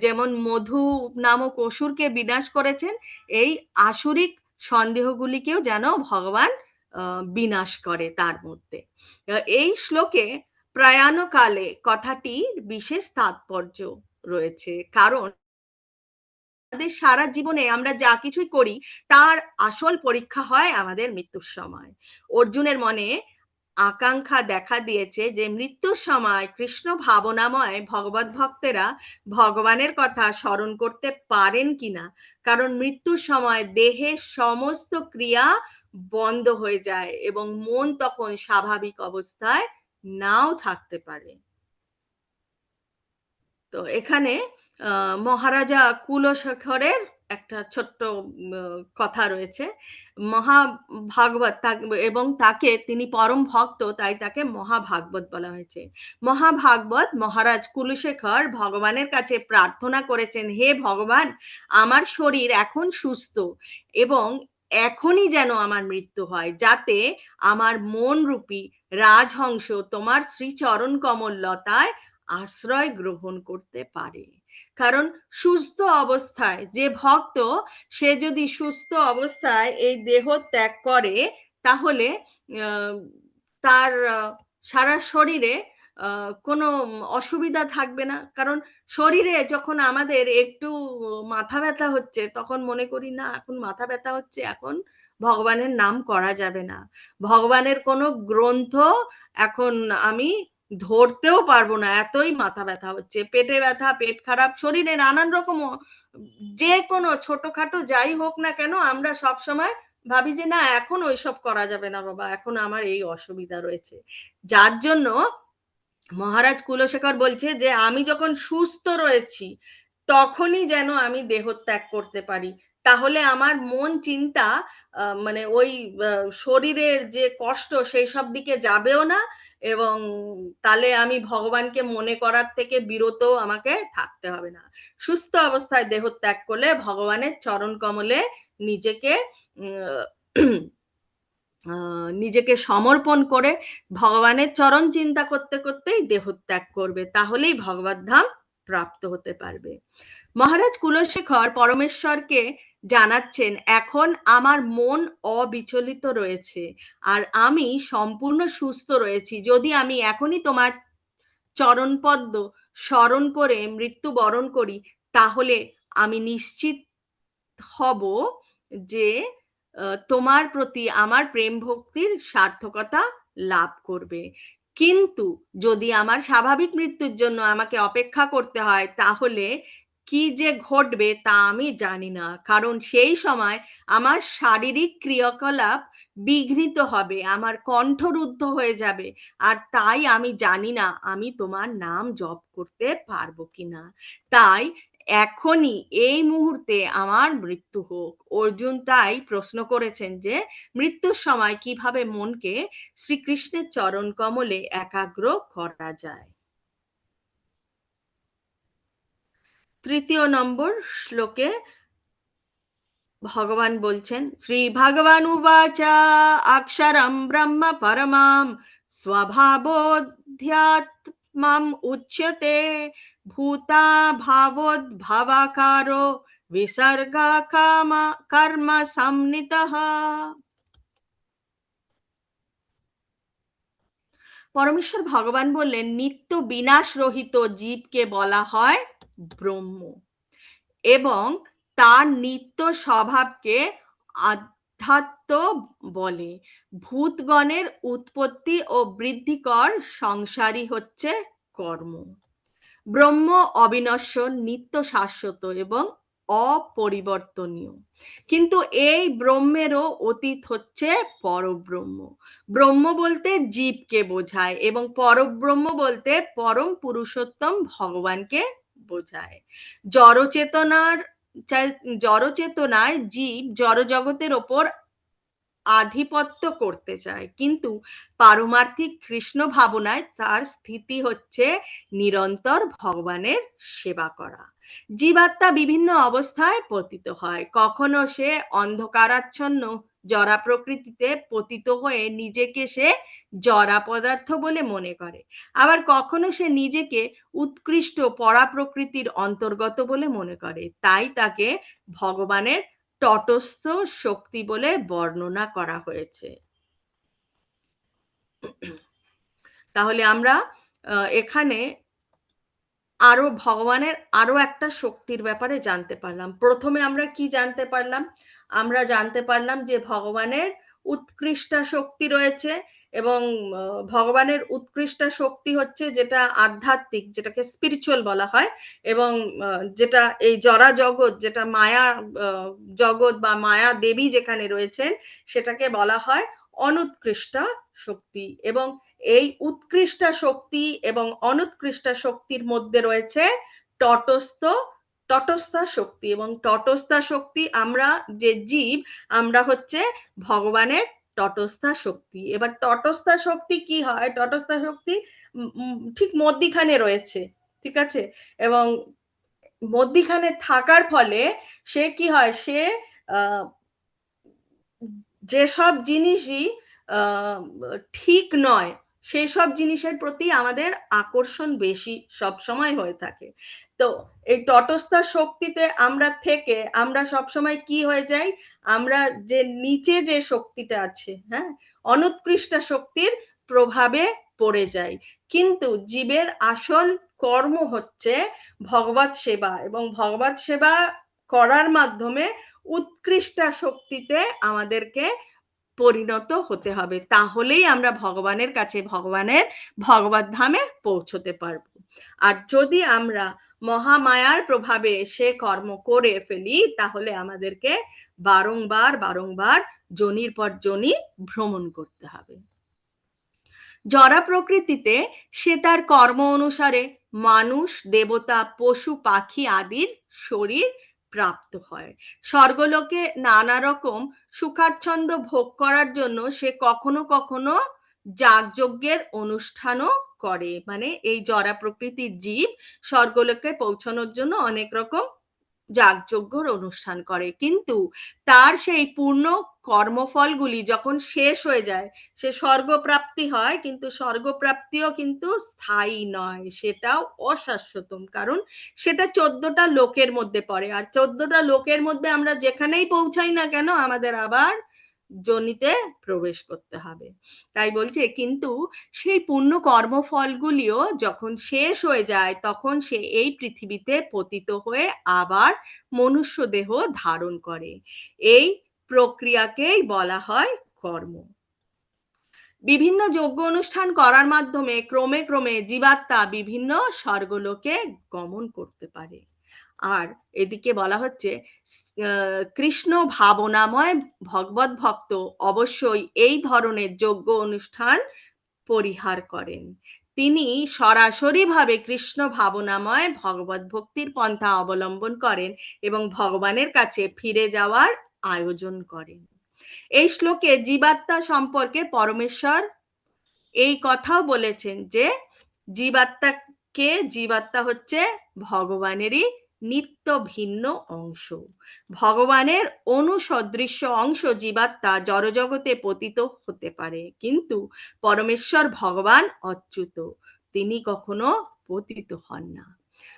যেমন মধু নামক অসুরকে বিনাশ করেছেন, এই আসুরিক সন্দেহগুলিকেও যেন ভগবান বিনাশ করে তার মধ্যে। এই শ্লোকে প্রয়াণকালে কথাটির বিশেষ তাৎপর্য রয়েছে, কারণ আমাদের সারা জীবনে আমরা যা কিছুই করি তার আসল পরীক্ষা হয় আমাদের মৃত্যুর সময়। অর্জুনের মনে আকাঙ্ক্ষা দেখা দিয়েছে যে মৃত্যুর সময় কৃষ্ণ ভাবনাময় ভগবত ভক্তেরা ভগবানের কথা স্মরণ করতে পারেন কিনা, কারণ মৃত্যুর সময় দেহের সমস্ত ক্রিয়া বন্ধ হয়ে যায় এবং মন তখন স্বাভাবিক অবস্থায় নাও থাকতে পারে। তো এখানে মহারাজা কুলশেখরের একটা ছোট্ট কথা রয়েছে। মহাভাগবত, এবং তাকে, তিনি পরম ভক্ত, তাই তাকে মহাভাগবত বলা হয়েছে। মহাভাগবত মহারাজ কুলশেখর ভগবানের কাছে প্রার্থনা করেছেন, হে ভগবান, আমার শরীর এখন সুস্থ এবং এখনই যেন আমার মৃত্যু হয়, যাতে আমার মন রূপী রাজহংস তোমার শ্রীচরণ কমল লতায় আশ্রয় গ্রহণ করতে পারে। কারণ সুস্থ অবস্থায় যে ভক্ত, সে যদি সুস্থ অবস্থায় এই দেহ ত্যাগ করে, তাহলে তার সারা শরীরে কোনো অসুবিধা থাকবে না। কারণ শরীরে যখন আমাদের একটু মাথা ব্যথা হচ্ছে, তখন মনে করি না এখন মাথা ব্যথা হচ্ছে, এখন ভগবানের নাম করা যাবে না, ভগবানের কোনো গ্রন্থ এখন আমি ধরতেও পারবো না, এতই মাথা ব্যথা হচ্ছে, পেটে ব্যথা, পেট খারাপ, শরীরে নানান রকম, যে কোনো ছোটখাটো যাই হোক না কেন, আমরা সব সময় ভাবি যে না এখন ওইসব করা যাবে না বাবা, এখন আমার এই অসুবিধা রয়েছে। যার জন্য মহারাজ কুলশেখর বলছে যে আমি যখন সুস্থ রয়েছি তখনই যেন আমি দেহ ত্যাগ করতে পারি, তাহলে আমার মন চিন্তা মানে ওই শরীরের যে কষ্ট সেই সব দিকে যাবেও না, এবং তাহলে আমি ভগবানকে মনে করার থেকে বিরত আমাকে থাকতে হবে না। সুস্থ অবস্থায় দেহ ত্যাগ করলে ভগবানের চরণ কমলে নিজেকে নিজেকে সমর্পণ করে ভগবানের চরণ চিন্তা করতে করতেই দেহত্যাগ করবে, তাহলেই ভগবত ধাম প্রাপ্ত হতে পারবে। মহারাজ কুলশেখর পরমেশ্বরকে জানাচ্ছেন, এখন আমার মন অবিচলিত রয়েছে আর আমি সম্পূর্ণ সুস্থ রয়েছি, যদি আমি এখনই তোমার চরণপদ্ম স্মরণ করে মৃত্যুবরণ করি, তাহলে আমি নিশ্চিত হব যে তোমার প্রতি আমার প্রেম ভক্তির সার্থকতা লাভ করবে। কিন্তু যদি আমার স্বাভাবিক মৃত্যুর জন্য আমাকে অপেক্ষা করতে হয়, তাহলে কি যে ঘটবে তা আমি জানি না, কারণ সেই সময় আমার শারীরিক ক্রিয়াকলাপ বিঘ্নিত হবে, আমার কণ্ঠরুদ্ধ হয়ে যাবে, আর তাই আমি জানি না আমি তোমার নাম জপ করতে পারবো কিনা। তাই এখনই এই মুহূর্তে আমার মৃত্যু হোক। অর্জুন তাই প্রশ্ন করেছেন যে মৃত্যুর সময় কিভাবে মনকে শ্রীকৃষ্ণের চরণ কমলে একাগ্র করা যায়। তৃতীয় নম্বর শ্লোকে ভগবান বলছেন, শ্রী ভগবান উবাচা অক্ষরম ব্রহ্ম পরমাম স্বভাবোধ্যাত্মম উচ্যতে ভূতা ভাবোদ্ভবাকারো বিসর্গা কামা কর্ম সম্নিতঃ। পরমেশ্বর ভগবান বললেন, নিত্য বিনাশ রহিত জীবকে বলা হয় ব্রহ্ম, এবং তার নিত্য স্বভাবকে আধ্যাত্ম বলে। ভূতগণের উৎপত্তি ও বৃদ্ধিকর সংসারই হচ্ছে কর্ম। ব্রহ্ম অবিনশ্বর, নিত্য, শাশ্বত এবং অপরিবর্তনীয়। কিন্তু এই ব্রহ্মেরও অতীত হচ্ছে পরব্রহ্ম। ব্রহ্ম বলতে জীবকে বোঝায় এবং পরব্রহ্ম বলতে পরম পুরুষোত্তম ভগবানকে বোঝায়। জড়চেতনার জড়চেতনায় জীব জড়জগতের ওপর আধিপত্য করতে চায়, কিন্তু পারমার্থিক কৃষ্ণ ভাবনায় তার স্থিতি হচ্ছে নিরন্তর ভগবানের সেবা করা। জীবাত্মা বিভিন্ন অবস্থায় পতিত হয়। কখনো সে অন্ধকারাচ্ছন্ন জরা প্রকৃতিতে পতিত হয়ে নিজেকে সে জরা পদার্থ বলে মনে করে, আবার কখনো সে নিজেকে উৎকৃষ্ট পরা প্রকৃতির অন্তর্গত বলে মনে করে। তাই তাকে ভগবানের তটস্থ শক্তি বলে বর্ণনা করা হয়েছে। তাহলে আমরা এখানে আরো ভগবানের আরো একটা শক্তির ব্যাপারে জানতে পারলাম। প্রথমে আমরা কি জানতে পারলাম? আমরা জানতে পারলাম যে ভগবানের উৎকৃষ্টা শক্তি রয়েছে, এবং ভগবানের উৎকৃষ্টা শক্তি হচ্ছে যেটা আধ্যাত্মিক, যেটাকে স্পিরিচুয়াল বলা হয়, এবং যেটা এই জরা জগৎ, যেটা মায়া জগৎ বা মায়া দেবী যেখানে রয়েছেন, সেটাকে বলা হয় অনুৎকৃষ্টা শক্তি। এবং এই উৎকৃষ্টা শক্তি এবং অনুৎকৃষ্টা শক্তির মধ্যে রয়েছে তটস্থা শক্তি, এবং তটস্থা শক্তি আমরা যে জীব, আমরা হচ্ছে ভগবানের তটস্থা শক্তি। এবার তটস্থা শক্তি কি হয়? তটস্থা শক্তি ঠিক মধ্যিখানে রয়েছে, ঠিক আছে? এবং মধ্যিখানে থাকার ফলে সে কি হয়, সে আহ যেসব জিনিসই ঠিক নয় সেই সব জিনিসের প্রতি আমাদের আকর্ষণ বেশি সব সময় হয়ে থাকে। তো এই তটস্থা শক্তিতে আমরা থেকে আমরা সব সময় কি হয়ে যাই, আমরা যে নিচে যে শক্তিটা আছে, হ্যাঁ, অনুৎকৃষ্ট শক্তির প্রভাবে পড়ে যাই। কিন্তু জীবের আসল কর্ম হচ্ছে ভগবত সেবা, এবং ভগবত সেবা করার মাধ্যমে উৎকৃষ্টা শক্তিতে আমাদেরকে পরিণত হতে হবে। তাহলেই আমরা ভগবানের কাছে, ভগবানের ভগবত ধামে পৌঁছতে পারবো। আর যদি আমরা মহামায়ার প্রভাবে সে কর্ম করে ফেলি, তাহলে আমাদেরকে বারংবার বারংবার যোনির পর যোনি ভ্রমণ করতে হবে। জরা প্রকৃতিতে সে তার কর্ম অনুসারে মানুষ, দেবতা, পশু, পাখি আদির শরীর প্রাপ্ত হয়। স্বর্গলোকে নানা রকম সুখাচ্ছন্দ ভোগ করার জন্য সে কখনো কখনো যাগযজ্ঞের অনুষ্ঠানও করে। মানে এই জরা প্রকৃতির জীব স্বর্গলোকে পৌঁছানোর জন্য অনেক রকম যাগযজ্ঞর অনুষ্ঠান করে, কিন্তু তার সেই পূর্ণ কর্মফলগুলি যখন শেষ হয়ে যায়, সে স্বর্গপ্রাপ্তি হয়, কিন্তু স্বর্গপ্রাপ্তিও কিন্তু স্থায়ী নয়, সেটাও অশাশ্বতম। কারণ সেটা 14টা লোকের মধ্যে পড়ে, আর 14টা লোকের মধ্যে আমরা যেখানেই পৌঁছাই না কেন আমাদের আবার যোনিতে প্রবেশ করতে হবে। তাই বলছে, কিন্তু সেই পুণ্য কর্মফলগুলিও যখন শেষ হয়ে যায়, তখন সে এই পৃথিবীতে পতিত হয়ে আবার মনুষ্য দেহ ধারণ করে। এই প্রক্রিয়াকেই বলা হয় কর্ম। বিভিন্ন যজ্ঞ অনুষ্ঠান করার মাধ্যমে ক্রমে ক্রমে জীবাত্মা বিভিন্ন স্বর্গলোকে গমন করতে পারে। আর এদিকে বলা হচ্ছে কৃষ্ণ ভাবনাময় ভগবত ভক্ত অবশ্যই এই ধরনের যজ্ঞ অনুষ্ঠান পরিহার করেন। তিনি সরাসরিভাবে কৃষ্ণ ভাবনাময় ভগবত ভক্তির পন্থা অবলম্বন করেন এবং ভগবানের কাছে ফিরে যাওয়ার আয়োজন করেন। এই শ্লোকে জীবাত্মা সম্পর্কে পরমেশ্বর এই কথাও বলেছেন যে জীবাত্মা হচ্ছে ভগবানেরই নিত্য ভিন্ন অংশ। ভগবানের অনুসদৃশ্য অংশ জীবাত্মা জড়জগতে পতিত হতে পারে, কিন্তু পরমেশ্বর ভগবান অচ্যুত, তিনি কখনো পতিত হন না।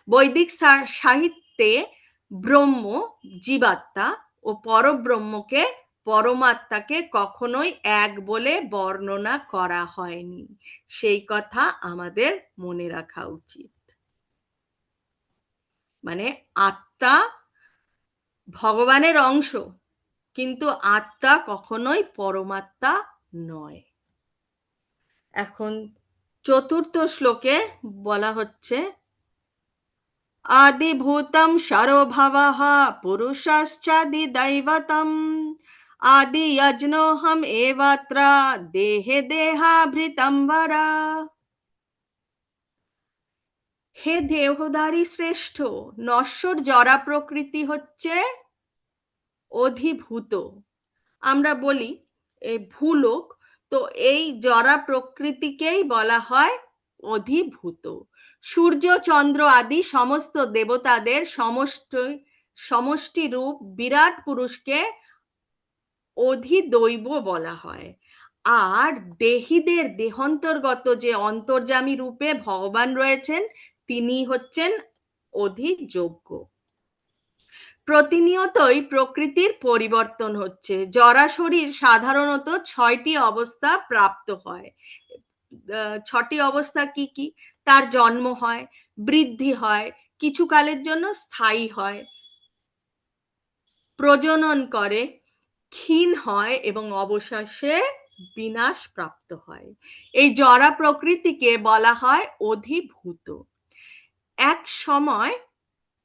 বৈদিক সাহিত্যে ব্রহ্ম, জীবাত্মা ও পরব্রহ্মকে, পরমাত্মাকে কখনোই এক বলে বর্ণনা করা হয়নি। সেই কথা আমাদের মনে রাখা উচিত। মানে আত্মা ভগবানের অংশ, কিন্তু আত্মা কখনোই পরমাত্মা নয়। এখন চতুর্থ শ্লোকে বলা হচ্ছে আদিভূতম সর্বভবঃ পুরুষশ্চাদি দৈবতম আদি যজ্ঞোহম এবাত্র দেহে দেহাভৃতম্বরা। হে দেহধারী শ্রেষ্ঠ, নশ্বর জরা প্রকৃতি হচ্ছে অধিভূত। আমরা বলি এই ভূলোক, তো এই জরা প্রকৃতিকেই বলা হয় অধিভূত। সূর্য, চন্দ্র আদি সমস্ত দেবতাদের সমষ্টি রূপ বিরাট পুরুষকে অধিদৈব বলা হয়। আর দেহীদের দেহান্তর্গত যে অন্তর্যামী রূপে ভগবান রয়েছেন, তিনি হচ্ছেন অধিযোগ্য। প্রতিনিয়তই প্রকৃতির পরিবর্তন হচ্ছে। জরা শরীর সাধারণত 6টি অবস্থা প্রাপ্ত হয়। 6টি অবস্থা কি কি? তার জন্ম হয়, বৃদ্ধি হয়, কিছু কালের জন্য স্থায়ী হয়, প্রজনন করে, ক্ষীণ হয় এবং অবশেষে বিনাশ প্রাপ্ত হয়। এই জরা প্রকৃতিকে বলা হয় অধিভূত। এক সময়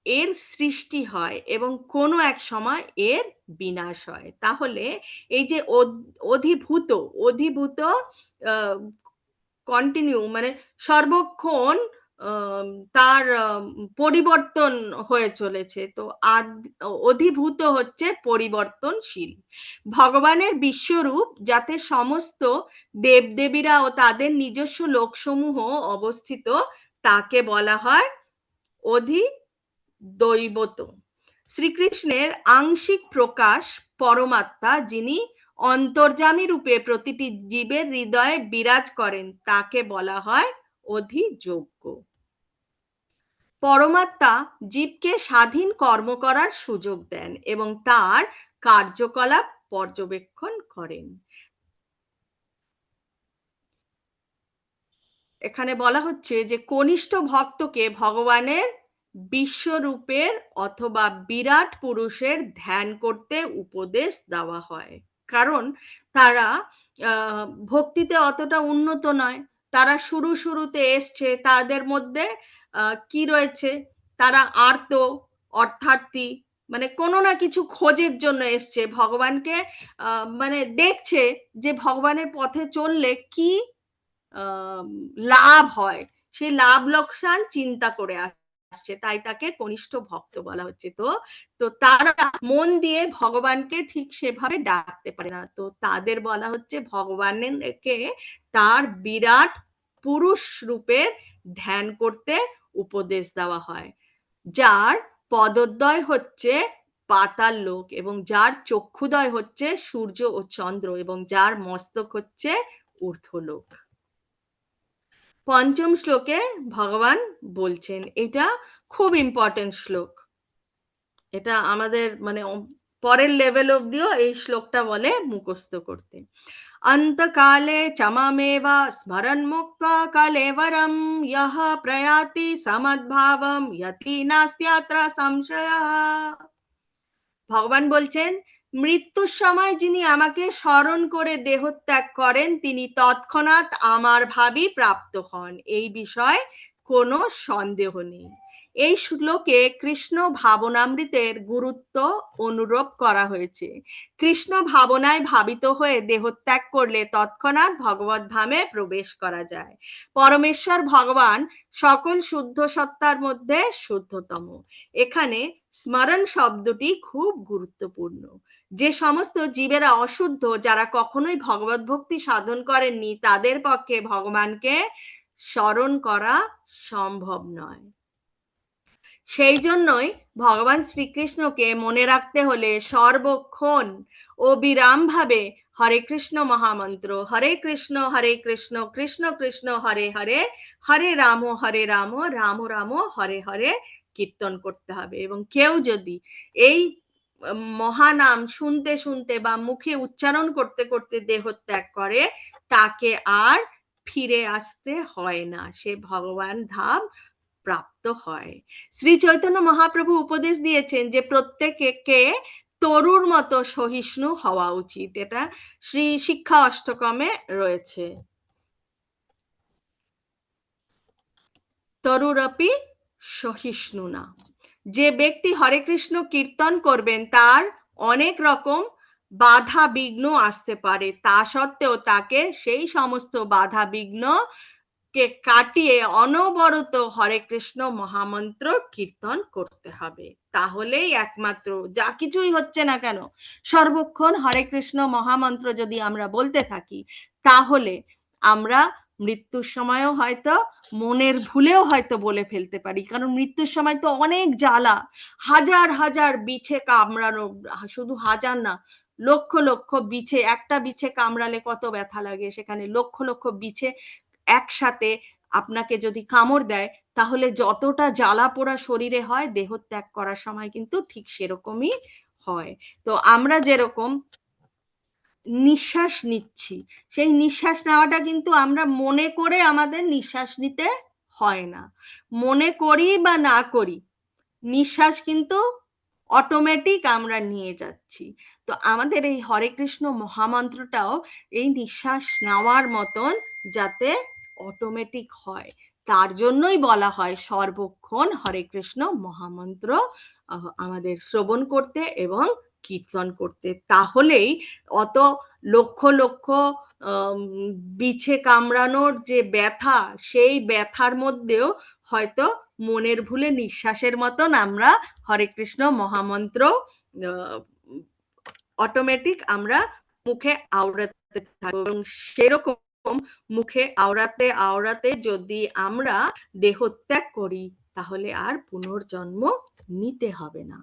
এর সৃষ্টি হয় এবং কোনো এক সময় এর বিনাশ হয়। তাহলে এই যে অধিভূত, অধিভূত কন্টিনিউ মানে সর্বক্ষণ তার পরিবর্তন হয়ে চলেছে। তো অধিভূত হচ্ছে পরিবর্তনশীল। ভগবানের বিশ্বরূপ যাতে সমস্ত দেবদেবীরা ও তাদের নিজস্ব লোকসমূহ অবস্থিত, তাকে বলা হয় অধিদৈবত। শ্রীকৃষ্ণের আংশিক প্রকাশ পরমাত্মা, যিনি অন্তর্যামী রূপে প্রতিটি জীবের হৃদয়ে বিরাজ করেন, তাকে বলা হয় অধিযোগ্য। পরমাত্মা জীবকে স্বাধীন কর্ম করার সুযোগ দেন এবং তার কার্যকলাপ পর্যবেক্ষণ করেন। এখানে বলা হচ্ছে যে কনিষ্ঠ ভক্তকে ভগবানের বিশ্বরূপের অথবা বিরাট পুরুষের ধ্যান করতে উপদেশ দেওয়া হয়, কারণ তারা ভক্তিতে অতটা উন্নত নয়। তারা শুরুতে এসছে, তাদের মধ্যে কি রয়েছে, তারা আর্ত, অর্থার্থী, মানে কোনো না কিছু খোঁজের জন্য এসছে ভগবানকে, মানে দেখছে যে ভগবানের পথে চললে কি লাভ হয়, সেই লাভ লোকসান চিন্তা করে আসছে, তাই তাকে কনিষ্ঠ ভক্ত বলা হচ্ছে। তো তারা মন দিয়ে ভগবানকে ঠিক সেভাবে ডাকতে পারে না, তো তাদের বলা হচ্ছে ভগবানকে তার বিরাট পুরুষ রূপের ধ্যান করতে উপদেশ দেওয়া হয়, যার পদোদ্বয় হচ্ছে পাতাল লোক এবং যার চক্ষুদয় হচ্ছে সূর্য ও চন্দ্র এবং যার মস্তক হচ্ছে ঊর্ধ্বলোক। পঞ্চম শ্লোকে ভগবান বলছেন, এটা খুব ইম্পর্টেন্ট শ্লোক, এটা আমাদের মানে পরের লেভেল অব্দিও এই শ্লোকটা বলে মুখস্থ করতে। অন্তকালে চমামেবা স্মরণ মুক্তা কালেবরম ইহ প্রয়াতি সমদ্ভাবম ইয়তি নাস্ত্যাত্র সংশয়ঃ। ভগবান বলছেন, মৃত্যুর সময় যিনি আমাকে স্মরণ করে দেহত্যাগ করেন, তিনি তৎক্ষণাৎ আমার ভাবই প্রাপ্ত হন, এই বিষয়ে কোনো সন্দেহ নেই। এই শ্লোকে কৃষ্ণ ভাবনামৃতের গুরুত্ব অনুরোপ করা হয়েছে। কৃষ্ণ ভাবনায় ভাবিত হয়ে দেহত্যাগ করলে তৎক্ষণাৎ ভগবত ধামে প্রবেশ করা যায়। পরমেশ্বর ভগবান সকল শুদ্ধ সত্তার মধ্যে শুদ্ধতম। এখানে স্মরণ শব্দটি খুব গুরুত্বপূর্ণ। যে সমস্ত জীবেরা অশুদ্ধ, যারা কখনোই ভগবত ভক্তি সাধন করেননি, তাদের পক্ষে ভগবানকে স্মরণ করা সম্ভব নয়। সেই জন্যই ভগবান শ্রীকৃষ্ণকে মনে রাখতে হলে সর্বক্ষণ অবিরাম ভাবে হরে কৃষ্ণ মহামন্ত্র, হরে কৃষ্ণ কৃষ্ণ কৃষ্ণ হরে হরে, হরে রাম রাম রাম হরে হরে কীর্তন করতে হবে। এবং কেউ যদি এই মহানাম শুনতে শুনতে বা মুখে উচ্চারণ করতে করতে দেহত্যাগ করে, তাকে আর ফিরে আসতে হয় না, সে ভগবান ধাম প্রাপ্ত হয়। শ্রী চৈতন্য মহাপ্রভু উপদেশ দিয়েছেন যে প্রত্যেককে তরুর মতো সহিষ্ণু হওয়া উচিত। এটা শ্রী শিক্ষা অষ্টকমে রয়েছে। তরুরপি সহিষ্ণু না। যে ব্যক্তি হরে কৃষ্ণ কীর্তন করবেন তার অনেক রকম বাধা বিঘ্ন আসতে পারে, তা সত্ত্বেও তাকে সেই সমস্ত বাধা বিঘ্ন কে কাটিয়ে অনবরত হরে কৃষ্ণ মহামন্ত্র কীর্তন করতে হবে। তাহলেই একমাত্র, যা কিছুই হচ্ছে না কেন, সর্বক্ষণ হরে কৃষ্ণ মহামন্ত্র যদি আমরা বলতে থাকি, তাহলে আমরা মৃত্যুর সময়ও হয়তো মনের ভুলেও হয়তো বলে ফেলতে পারি। কারণ মৃত্যুর সময় তো অনেক জ্বালা, হাজার হাজার বিছে কামড়ানো, শুধু হাজার না, লক্ষ লক্ষ বিছে, একটা বিছে কামড়ালে কত ব্যথা লাগে, সেখানে লক্ষ লক্ষ বিছে একসাথে আপনাকে যদি কামড় দেয়, তাহলে যতটা জ্বালা পোড়া শরীরে হয়, দেহত্যাগ করার সময় কিন্তু ঠিক সেরকমই হয়। তো আমরা যেরকম নিঃশ্বাস নিচ্ছি, সেই নিঃশ্বাস নেওয়াটা কিন্তু আমরা মনে করে আমাদের নিঃশ্বাস নিতে হয় না। মনে করি বা না করি, নিঃশ্বাস কিন্তু অটোমেটিক আমরা নিয়ে যাচ্ছি। তো আমাদের এই হরে কৃষ্ণ মহামন্ত্রটাও এই নিঃশ্বাস নেওয়ার মতন যাতে অটোমেটিক হয়, তার জন্যই বলা হয় সর্বক্ষণ হরে কৃষ্ণ মহামন্ত্র আমাদের শ্রবণ করতে এবং কীর্তন করতে। তাহলেই অত লক্ষ লক্ষ বিছে কামড়ানোর যে ব্যথা, সেই ব্যথার মধ্যেও হয়তো মনের ভুলে নিঃশ্বাসের মতন আমরা হরে কৃষ্ণ মহামন্ত্র অটোমেটিক আমরা মুখে আওড়াতে থাকবো। এবং সেরকম মুখে আওড়াতে আওড়াতে যদি আমরা দেহত্যাগ করি, তাহলে আর পুনর্জন্ম নিতে হবে না।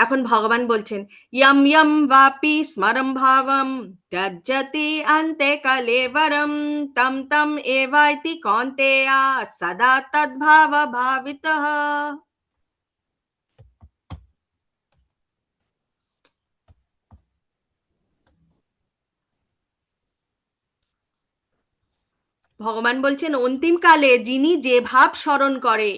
এখন ভগবান বলছেন, ইয়ম ইয়ম বাপি স্মরম ভাবম ত্যজ্যতি অন্তে কলেবরম তম তম এবাইতি কৌন্তেয়া সদা তদ্ভাব ভাবিতঃ। ভগবান বলছেন, অন্তিমকালে যিনি যে ভাব স্মরণ করে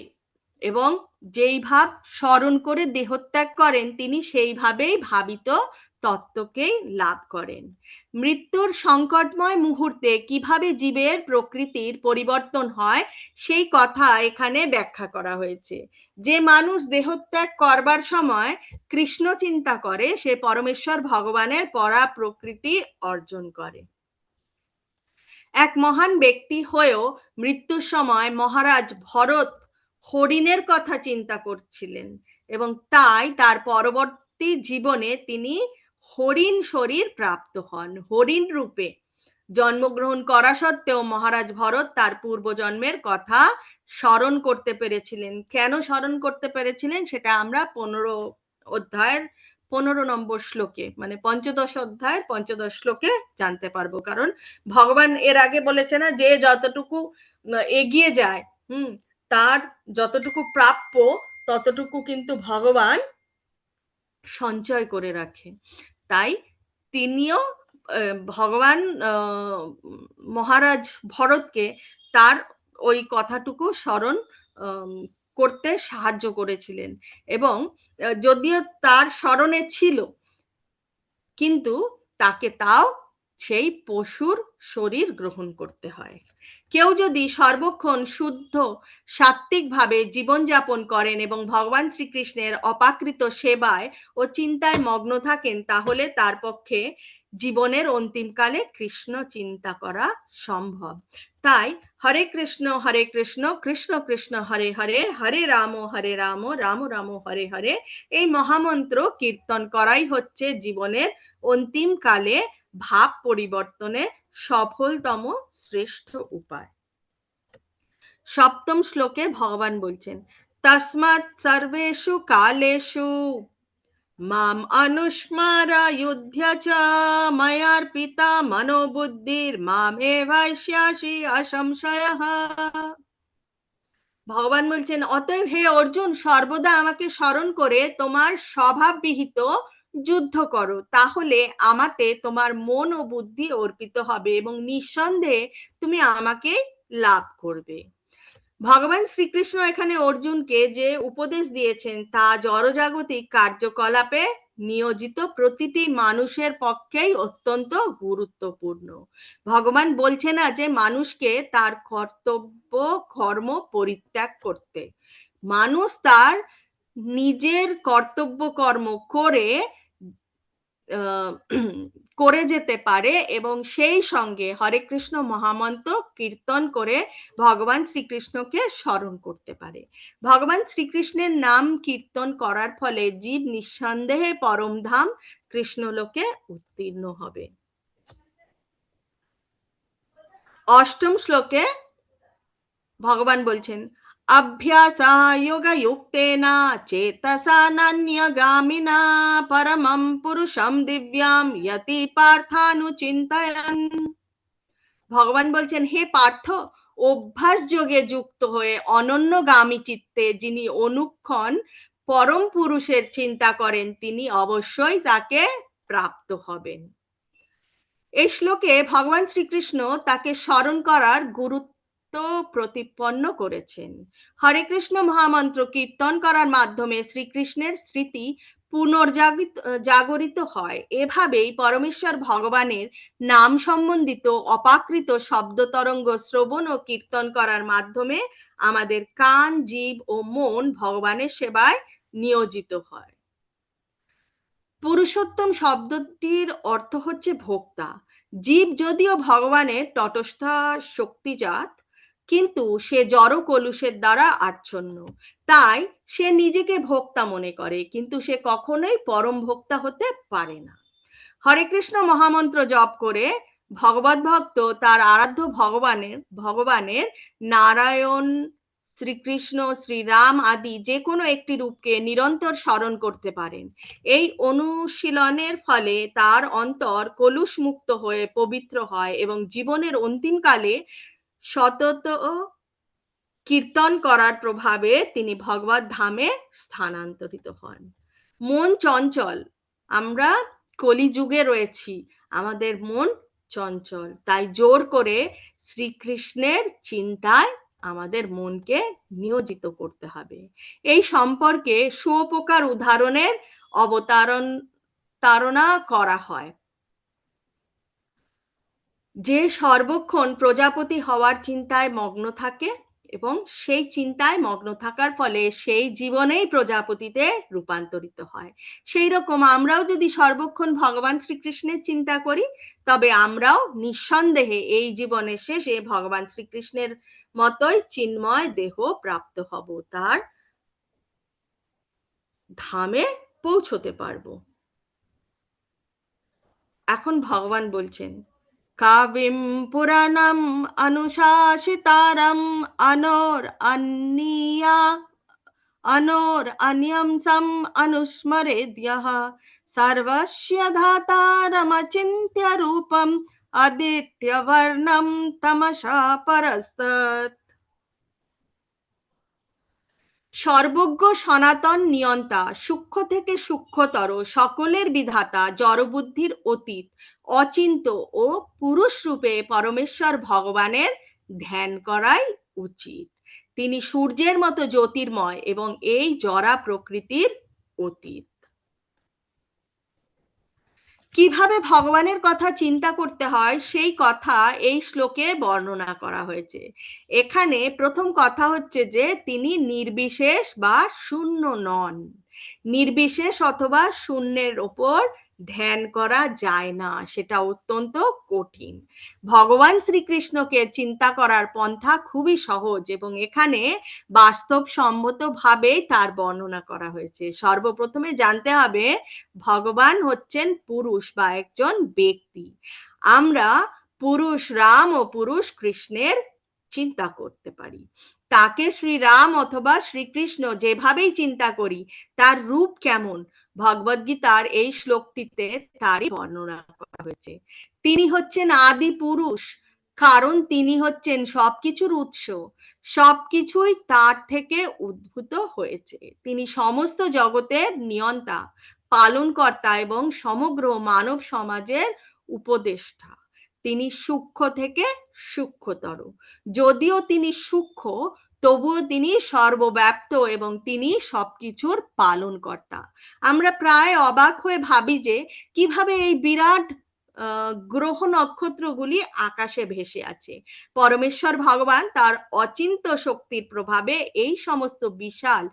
এবং যেই ভাব স্মরণ করে দেহত্যাগ করেন, তিনি সেইভাবেই ভাবিত তত্ত্বকেই লাভ করেন। মৃত্যুর সংকটময় মুহূর্তে কিভাবে জীবের প্রকৃতির পরিবর্তন হয়, সেই কথা এখানে ব্যাখ্যা করা হয়েছে। যে মানুষ দেহত্যাগ করবার সময় কৃষ্ণ চিন্তা করে, সে পরমেশ্বর ভগবানের পরা প্রকৃতি অর্জন করে। এক মহান ব্যক্তি হয়েও মৃত্যুর সময় মহারাজ ভরত হরিণের কথা চিন্তা করছিলেন, এবং তাই তার পরবর্তী জীবনে তিনি হরিণ শরীর প্রাপ্ত হন। হরিণ রূপে জন্মগ্রহণ করা সত্ত্বেও মহারাজ ভরত তার পূর্বজন্মের কথা স্মরণ করতে পেরেছিলেন। কেন স্মরণ করতে পেরেছিলেন, সেটা আমরা 15 অধ্যায়ের 15 নম্বর শ্লোকে, মানে পঞ্চদশ অধ্যায়ের 15 শ্লোকে জানতে পারবো। কারণ ভগবান এর আগে বলেছে না, যে যতটুকু এগিয়ে যায়, তার যতটুকু প্রাপ্য ততটুকু কিন্তু ভগবান সঞ্চয় করে রাখে। তাই তিনিও ভগবান মহারাজ ভরতকে তার ওই কথাটুকু স্মরণ করতে সাহায্য করেছিলেন। এবং যদিও তার স্মরণে ছিল, কিন্তু তাকে তাও সেই পশুর শরীর গ্রহণ করতে হয়। কেউ যদি সর্বক্ষণ শুদ্ধ সাত্ত্বিকভাবে জীবনযাপন করেন এবং ভগবান শ্রীকৃষ্ণের অপাকৃত সেবায় ও চিন্তায় মগ্ন থাকেন, তাহলে তার পক্ষে জীবনের অন্তিমকালে কৃষ্ণ চিন্তা করা সম্ভব। তাই হরে কৃষ্ণ কৃষ্ণ কৃষ্ণ হরে হরে, হরে রাম রাম রাম হরে হরে, এই মহামন্ত্র কীর্তন করাই হচ্ছে জীবনের অন্তিমকালে ভাব পরিবর্তনের সফলতম শ্রেষ্ঠ উপায়। সপ্তম শ্লোকে ভগবান বলছেন, তস্মাৎ সর্বেষু কালেষু মাম অনুস্মারা যুধ্যা চ ময়ার্পিতা মনোবুদ্ধির মামেভাস্যাসি অসংশয়ঃ। ভগবান বলছেন, অতএব হে অর্জুন, সর্বদা আমাকে স্মরণ করে তোমার স্বভাববিহিত যুদ্ধ করো, তাহলে আমাতে তোমার মন ও বুদ্ধি অর্পিত হবে এবং নিঃসন্দেহে তুমি আমাকে লাভ করবে। ভগবান শ্রীকৃষ্ণ এখানে অর্জুনকে যে উপদেশ দিয়েছেন তা জড়জাগতিক কার্যকলাপে নিয়োজিত প্রতিটি মানুষের পক্ষেই অত্যন্ত গুরুত্বপূর্ণ। ভগবান বলছে না যে মানুষকে তার কর্তব্য কর্ম পরিত্যাগ করতে। মানুষ তার নিজের কর্তব্য কর্ম করে করে যেতে পারে এবং সেই সঙ্গে হরে কৃষ্ণ মহামন্ত্র কীর্তন করে ভগবান শ্রীকৃষ্ণকে স্মরণ করতে পারে। ভগবান শ্রীকৃষ্ণের নাম কীর্তন করার ফলে জীব নিঃসন্দেহে পরমধাম কৃষ্ণলোকে উত্তীর্ণ হবে। অষ্টম শ্লোকে ভগবান বলছেন, অভ্যাসা যোগযুক্তেন চেতসা নান্যগামিনা পরমং পুরুষম দিব্যাম যতি পার্থানুচিন্তয়ন। ভগবান বলছেন, হে পার্থ, অভ্যাস যোগে যুক্ত হয়ে অনন্যগামী চিত্তে যিনি অনুক্ষণ পরম পুরুষের চিন্তা করেন, তিনি অবশ্যই তাকে প্রাপ্ত হবেন। এই শ্লোকে ভগবান শ্রীকৃষ্ণ তাকে স্মরণ করার গুরুত্ব প্রতিপন্ন করেছেন। হরে কৃষ্ণ মহামন্ত্র কীর্তন করার মাধ্যমে শ্রীকৃষ্ণের স্মৃতি পুনর্জাগরিত হয়। এভাবেই পরমেশ্বর ভগবানের নাম সম্বন্ধিত অপাকৃত শব্দ তরঙ্গ শ্রবণ ও কীর্তন করার মাধ্যমে আমাদের কান, জিভ ও মন ভগবানের সেবায় নিয়োজিত হয়। পুরুষোত্তম শব্দটির অর্থ হচ্ছে ভোক্তা। জীব যদিও ভগবানের তটস্থ শক্তিজাত, কিন্তু সে জড় কলুষের দ্বারা আচ্ছন্ন। তাই সে নিজেকে ভোক্তা মনে করে, কিন্তু সে কখনোই পরম ভোক্তা হতে পারে না। হরে কৃষ্ণ মহামন্ত্র জপ করে ভগবত ভক্ত তার আরাধ্য ভগবানের নারায়ণ, শ্রীকৃষ্ণ, শ্রীরাম আদি যে কোনো একটি রূপকে নিরন্তর স্মরণ করতে পারেন। এই অনুশীলনের ফলে তার অন্তর কলুষ মুক্ত হয়ে পবিত্র হয় এবং জীবনের অন্তিমকালে সতত কীর্তন করার প্রভাবে তিনি ভগবত ধামে স্থানান্তরিত হন। মন চঞ্চল, আমরা কলিযুগে রয়েছি, আমাদের মন চঞ্চল, তাই জোর করে শ্রীকৃষ্ণের চিন্তায় আমাদের মনকে নিয়োজিত করতে হবে। এই সম্পর্কে সুপ্রকার উদাহরণের অবতারণা করা হয়। যে সর্বক্ষণ প্রজাপতি হওয়ার চিন্তায় মগ্ন থাকে এবং সেই চিন্তায় মগ্ন থাকার ফলে সেই জীবনেই প্রজাপতিতে রূপান্তরিত হয়, সেই রকম আমরাও যদি সর্বক্ষণ ভগবান শ্রীকৃষ্ণের চিন্তা করি, তবে আমরাও নিঃসন্দেহে এই জীবনের শেষে ভগবান শ্রীকৃষ্ণের মতোই চিন্ময় দেহ প্রাপ্ত হব, তার ধামে পৌঁছতে পারবো। এখন ভগবান বলছেন, কাবিম পুরাণম অনুশাসিতারম অনোর অনিয়ম সম অনুস্মরেদ্যঃ সর্বস্য ধাতারমচিন্ত্য রূপম আদিত্যবর্ণম তমসা পরস্তৎ। সর্বজ্ঞ সনাতন নিয়ন্তা, সূক্ষ্ম থেকে সূক্ষ্মতর সকলের বিধাতা, জড়বুদ্ধির অতীত, অচিন্ত ও পুরুষ রূপে পরমেশ্বর ভগবানের ধ্যান করাই উচিত। তিনি সূর্যের মতো জ্যোতির্ময় এবং এই জড়া প্রকৃতির অতীত। কিভাবে ভগবানের কথা চিন্তা করতে হয় সেই কথা এই শ্লোকে বর্ণনা করা হয়েছে। এখানে প্রথম কথা হচ্ছে যে তিনি নির্বিশেষ বা শূন্য নন। নির্বিশেষ অথবা শূন্যের ওপর ধ্যান করা যায় না, সেটা অত্যন্ত কঠিন। ভগবান শ্রীকৃষ্ণকে চিন্তা করার পন্থা খুবই সহজ এবং এখানে বাস্তবসম্মত ভাবেই তার বর্ণনা করা হয়েছে। সর্বপ্রথমে জানতে হবে ভগবান হচ্ছেন পুরুষ বা একজন ব্যক্তি। আমরা পুরুষ রাম ও পুরুষ কৃষ্ণের চিন্তা করতে পারি। তাকে শ্রীরাম অথবা শ্রীকৃষ্ণ যেভাবেই চিন্তা করি, তার রূপ কেমন ভগবদ্গীতার এই শ্লোকটিতে তারই বর্ণনা করা হয়েছে। তিনি হচ্ছেন আদি পুরুষ, কারণ তিনি হচ্ছেন সবকিছুর উৎস। সবকিছুই তার থেকে উদ্ভূত হয়েছে। তিনি সমস্ত জগতের নিয়ন্তা, পালনকর্তা এবং সমগ্র মানব সমাজের উপদেষ্টা। তিনি সূক্ষ্ম থেকে সূক্ষ্মতর। যদিও তিনি সূক্ষ্ম, তবুও তিনি সর্বব্যাপ্ত এবং তিনি সবকিছুর পালনকর্তা। আমরা প্রায় অবাক হয়ে ভাবি যে কিভাবে এই বিরাট গ্রহ নক্ষত্রগুলি আকাশে ভেসে আছে। পরমেশ্বর ভগবান তার অচিন্ত শক্তির প্রভাবে এই সমস্ত বিশাল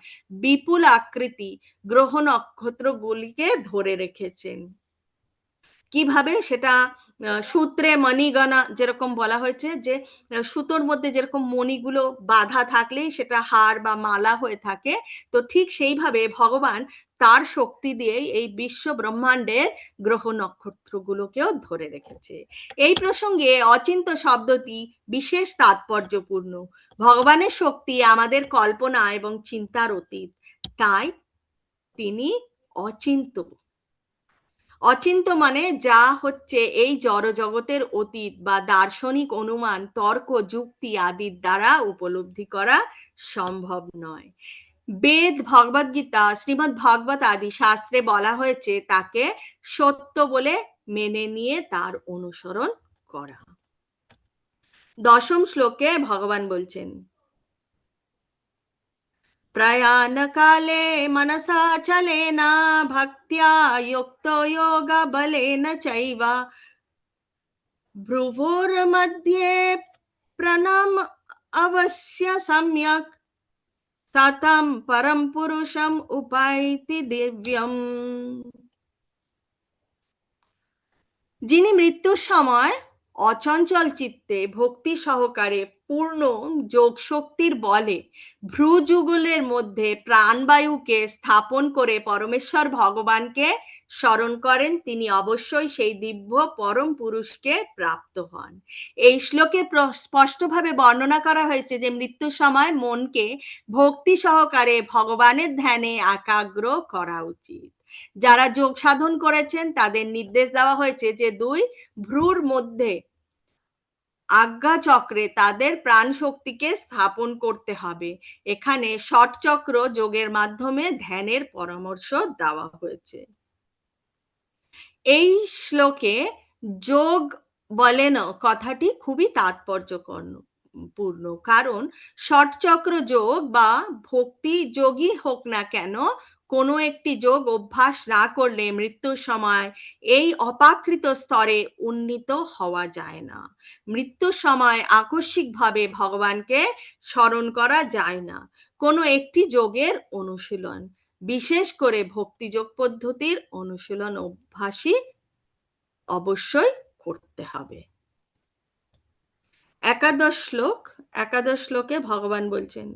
বিপুল আকৃতি গ্রহ নক্ষত্রগুলিকে ধরে রেখেছেন। কিভাবে সেটা সূত্রে মণিগণা যেরকম বলা হয়েছে যে সুতোর মধ্যে যেরকম মণিগুলো বাঁধা থাকলেই সেটা হার বা মালা হয়ে থাকে, তো ঠিক সেইভাবে ভগবান তার শক্তি দিয়েই এই বিশ্ব ব্রহ্মাণ্ডের গ্রহ নক্ষত্রগুলোকেও ধরে রেখেছে। এই প্রসঙ্গে অচিন্ত শব্দটি বিশেষ তাৎপর্যপূর্ণ। ভগবানের শক্তি আমাদের কল্পনা এবং চিন্তার অতীত, তাই তিনি অচিন্ত। অচিন্ত মানে যা হচ্ছে এই জড়জগতের অতীত বা দার্শনিক অনুমান, তর্ক, যুক্তি আদির দ্বারা উপলব্ধি করা সম্ভব নয়। বেদ, ভগবদ্গীতা, শ্রীমদ্ ভাগবত আদি শাস্ত্রে বলা হয়েছে তাকে সত্য বলে মেনে নিয়ে তার অনুসরণ করা। দশম শ্লোকে ভগবান বলছেন, प्रयाण काले मनसा चलेन भक्त्या युक्तो योग बलेन चैव भ्रुवोर्मध्ये प्रणम अवश्य सम्यक् सतं परम पुरुषम उपायति दिव्यम। যিনি মৃত্যুর সময় অচঞ্চল চিত্তে ভক্তি সহকারে পূর্ণ যোগ শক্তির বলে ভ্রুযুগলের মধ্যে প্রাণবায়ুকে স্থাপন করে পরমেশ্বর ভগবানকে স্মরণ করেন, তিনি অবশ্যই সেই দিব্য পরম পুরুষকে প্রাপ্ত হন। এই শ্লোকে স্পষ্টভাবে বর্ণনা করা হয়েছে যে মৃত্যুর সময় মনকে ভক্তি সহকারে ভগবানের ধ্যানে একাগ্র করা উচিত। যারা যোগ সাধন করেছেন তাদের নির্দেশ দেওয়া হয়েছে যে দুই ভ্রুর মধ্যে আজ্ঞা চক্রে তাদের প্রাণ শক্তিকে স্থাপন করতে হবে। এখানে ষট চক্র যোগের মাধ্যমে ধ্যানের পরামর্শ দেওয়া হয়েছে। এই শ্লোকে যোগ বলেন কথাটি খুবই তাৎপর্যপূর্ণ, কারণ ষট চক্র যোগ বা ভক্তি যোগই হোক না কেন, কোনো একটি যোগ অভ্যাস না করলে মৃত্যুর সময় এই অপাকৃত স্তরে উন্নীত হওয়া যায় না। মৃত্যুর সময় আকস্মিকভাবে ভগবানকে স্মরণ করা যায় না। কোনো একটি যোগের অনুশীলন, বিশেষ করে ভক্তিযোগ পদ্ধতির অনুশীলন অভ্যাসই অবশ্যই করতে হবে। একাদশ শ্লোকে ভগবান বলছেন,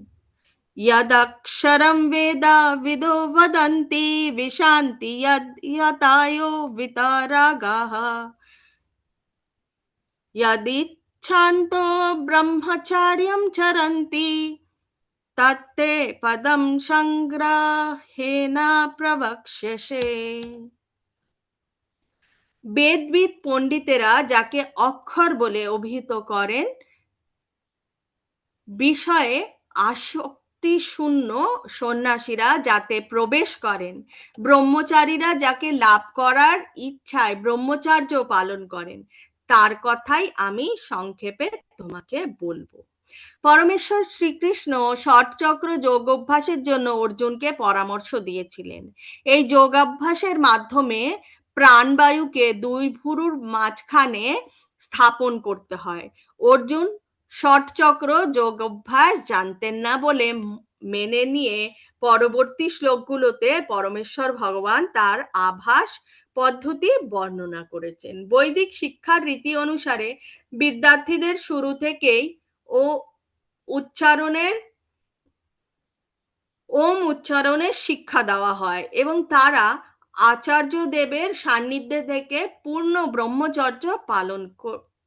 यदक्षरं वेद विदो वदन्ति विशान्ति यतायो वितरागाः यदिच्छन्तो ब्रह्मचर्यं चरन्ति तत्ते पदं संग्रहेण प्रवक्ष्यसे। বেদবিদ পণ্ডিতেরা যাকে অক্ষর বলে অভিহিত করেন, বিষয়ে আসক্তি শূন্য সন্ন্যাসীরা যাতে প্রবেশ করেন, ব্রহ্মচারীরা যাকে লাভ করার ইচ্ছায় ব্রহ্মচর্য পালন করেন, তার কথাই আমি সংক্ষেপে তোমাকে বলবো। পরমেশ্বর শ্রীকৃষ্ণ ষটচক্র যোগ অভ্যাসের জন্য অর্জুনকে পরামর্শ দিয়েছিলেন। এই যোগাভ্যাসের মাধ্যমে প্রাণবায়ুকে দুই ভুরুর মাঝখানে স্থাপন করতে হয়। অর্জুন ষটচক্র যোগ অভ্যাস জানতেন না বলে মেনে নিয়ে পরবর্তী শ্লোকগুলোতে পরমেশ্বর ভগবান তার আভাস পদ্ধতি বর্ণনা করেছেন। বৈদিক শিক্ষার রীতি অনুসারে বিদ্যার্থীদের শুরু থেকেই ও উচ্চারণের ওম উচ্চারণের শিক্ষা দেওয়া হয় এবং তারা আচার্য দেবের সান্নিধ্যে থেকে পূর্ণ ব্রহ্মচর্য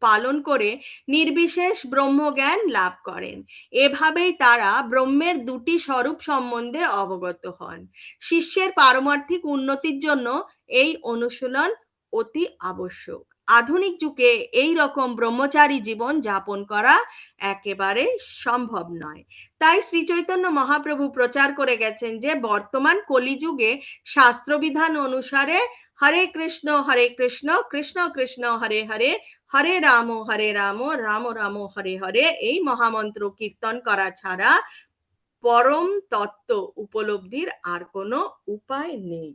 পালন করে নির্বিশেষ ব্রহ্মজ্ঞান লাভ করেন। এভাবেই তারা ব্রহ্মের দুটি স্বরূপ সম্বন্ধে অবগত হন। শিষ্যের পারমার্থিক উন্নতির জন্য এই অনুশীলন অতি আবশ্যক। আধুনিক যুগে এই রকম ব্রহ্মচারী জীবন যাপন করা একেবারে সম্ভব নয়। তাই শ্রী চৈতন্য মহাপ্রভু প্রচার করে গেছেন যে বর্তমান কলিযুগে শাস্ত্রবিধান অনুসারে হরে কৃষ্ণ কৃষ্ণ কৃষ্ণ হরে হরে, হরে রাম রাম রাম হরে হরে এই মহামন্ত্র কীর্তন করা ছাড়া পরম তত্ত্ব উপলব্ধির আর কোনো উপায় নেই।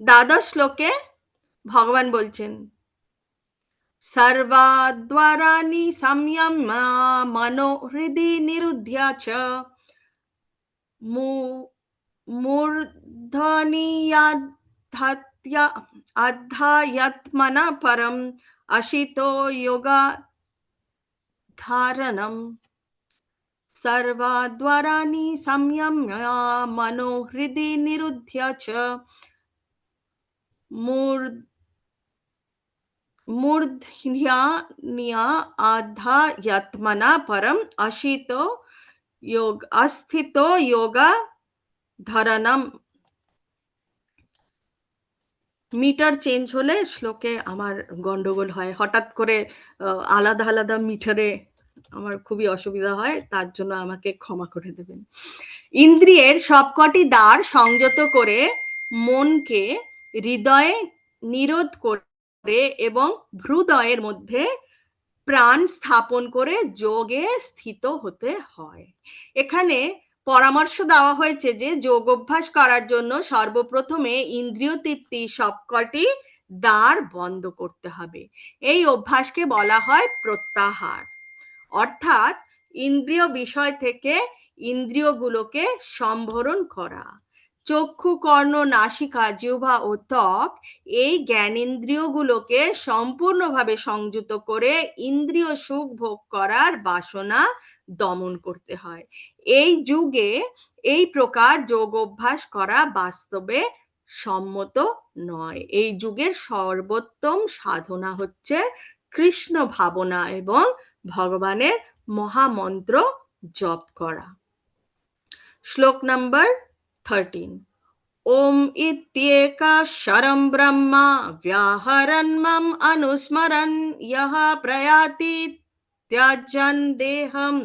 দ্বাদশ শ্লোকে ভগবান বলছেন, सर्वाद्वाराणि संयम्य मनो हृदि निरुध्य च मूर्धन्याध्यात्मना परम अशितो योगाधारणम्। सर्वाद्वाराणि संयम्य मनो हृदि निरुध्य च मूर्धन्या आध्यात्मना परम अशितो अस्थितो योगा ধরনম। মিটার চেঞ্জ হলে শ্লোকে আমার গন্ডগোল হয়, হঠাৎ করে আলাদা আলাদা মিটারে আমার খুবই অসুবিধা হয়, তার জন্য আমাকে ক্ষমা করে দেবেন। ইন্দ্রিয়ের সবকটি দ্বার সংযত করে মনকে হৃদয়ে নিরোধ করে এবং ভ্রুদয়ের মধ্যে প্রাণ স্থাপন করে যোগে স্থিত হতে হয়। এখানে পরামর্শ দেওয়া হয়েছে যে যোগ অভ্যাস করার জন্য সর্বপ্রথমে ইন্দ্রিয় তৃপ্তি সবকটি দ্বার বন্ধ করতে হবে। এই অভ্যাসকে বলা হয় প্রত্যাহার, অর্থাৎ ইন্দ্রিয় বিষয় থেকে ইন্দ্রিয়গুলোকে সম্বরণ করা। চক্ষু, কর্ণ, নাসিকা, জিহ্বা ও ত্বক এই জ্ঞানেন্দ্রিয়গুলোকে সম্পূর্ণভাবে সংযত করে ইন্দ্রিয় সুখ ভোগ করার বাসনা দমন করতে হয়। এই যুগে এই প্রকার যোগ অভ্যাস করা বাস্তবে সম্মত নয়। এই যুগের সর্বোত্তম সাধনা হচ্ছে কৃষ্ণ ভাবনা এবং ভগবানের মহামন্ত্র জপ করা। শ্লোক নম্বর 13। ओम इत्येकाक्षरं ब्रह्मा व्याहरन् मम अनुस्मरन् यः प्रयाति त्यजन् देहं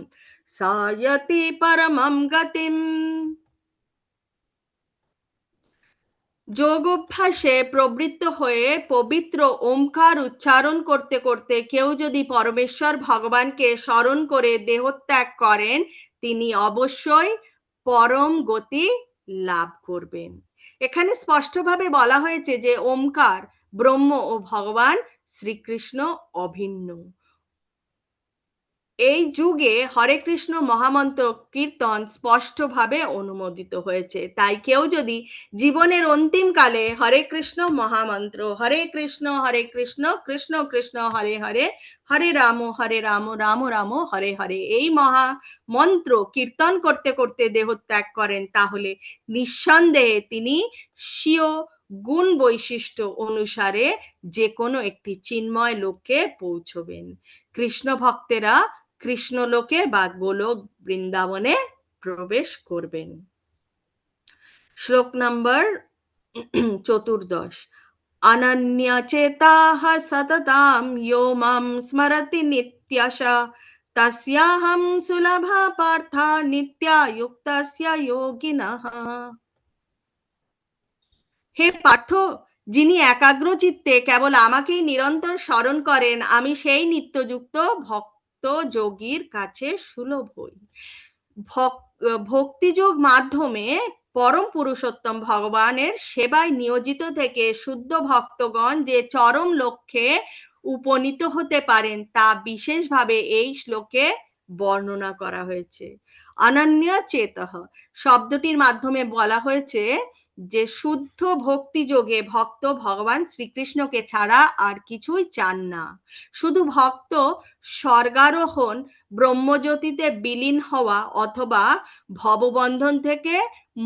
सायति परमं गतिम्। যোগ অভ্যাসে প্রবৃত্ত হয়ে পবিত্র ওমকার উচ্চারণ করতে করতে কেউ যদি পরমেশ্বর ভগবানকে স্মরণ করে দেহত্যাগ করেন, তিনি অবশ্যই পরম গতি লাভ করবেন। এখানে স্পষ্টভাবে বলা হয়েছে যে ওমকার ব্রহ্ম ও ভগবান শ্রীকৃষ্ণ অভিন্ন। এই যুগে হরে কৃষ্ণ মহামন্ত্র কীর্তন স্পষ্টভাবে অনুমোদিত হয়েছে। তাই কেউ যদি জীবনের অন্তিম কালে হরে কৃষ্ণ মহামন্ত্র হরে কৃষ্ণ কৃষ্ণ কৃষ্ণ হরে হরে, হরে রাম রাম রাম হরে হরে এই মহামন্ত্র কীর্তন করতে করতে দেহত্যাগ করেন, তাহলে নিঃসন্দেহে তিনি স্বীয় গুণ বৈশিষ্ট্য অনুসারে যে কোনো একটি চিন্ময় লোকে পৌঁছবেন। কৃষ্ণ ভক্তেরা কৃষ্ণলোকে বা গোলক বৃন্দাবনে প্রবেশ করবেন। শ্লোক নম্বর 14। অনন্যচেতাঃ সততাম ইয়ো মাম স্মরতি নিত্যশা তস্যাহং সুলভা পার্থ নিত্যায়ুক্তস্য যোগিনঃ। হে পার্থ, যিনি একাগ্র চিত্তে কেবল আমাকেই নিরন্তর স্মরণ করেন, আমি সেই নিত্যযুক্ত ভক্ত যোগীর কাছে সুলভ হই। ভক্তিযোগ মাধ্যমে পরম পুরুষোত্তম ভগবানের সেবায় নিয়োজিত থেকে শুদ্ধ ভক্তগণ যে চরম লক্ষ্যে উপনীত হতে পারেন তা বিশেষভাবে এই শ্লোকে বর্ণনা করা হয়েছে। অনন্য চেতঃ শব্দটির মাধ্যমে বলা হয়েছে যে শুদ্ধ ভক্তি যোগে ভক্ত ভগবান শ্রীকৃষ্ণকে ছাড়া আর কিছুই চান না। শুধু ভক্ত স্বর্গারোহণ, ব্রহ্মজ্যোতিতে বিলীন হওয়া অথবা ভববন্ধন থেকে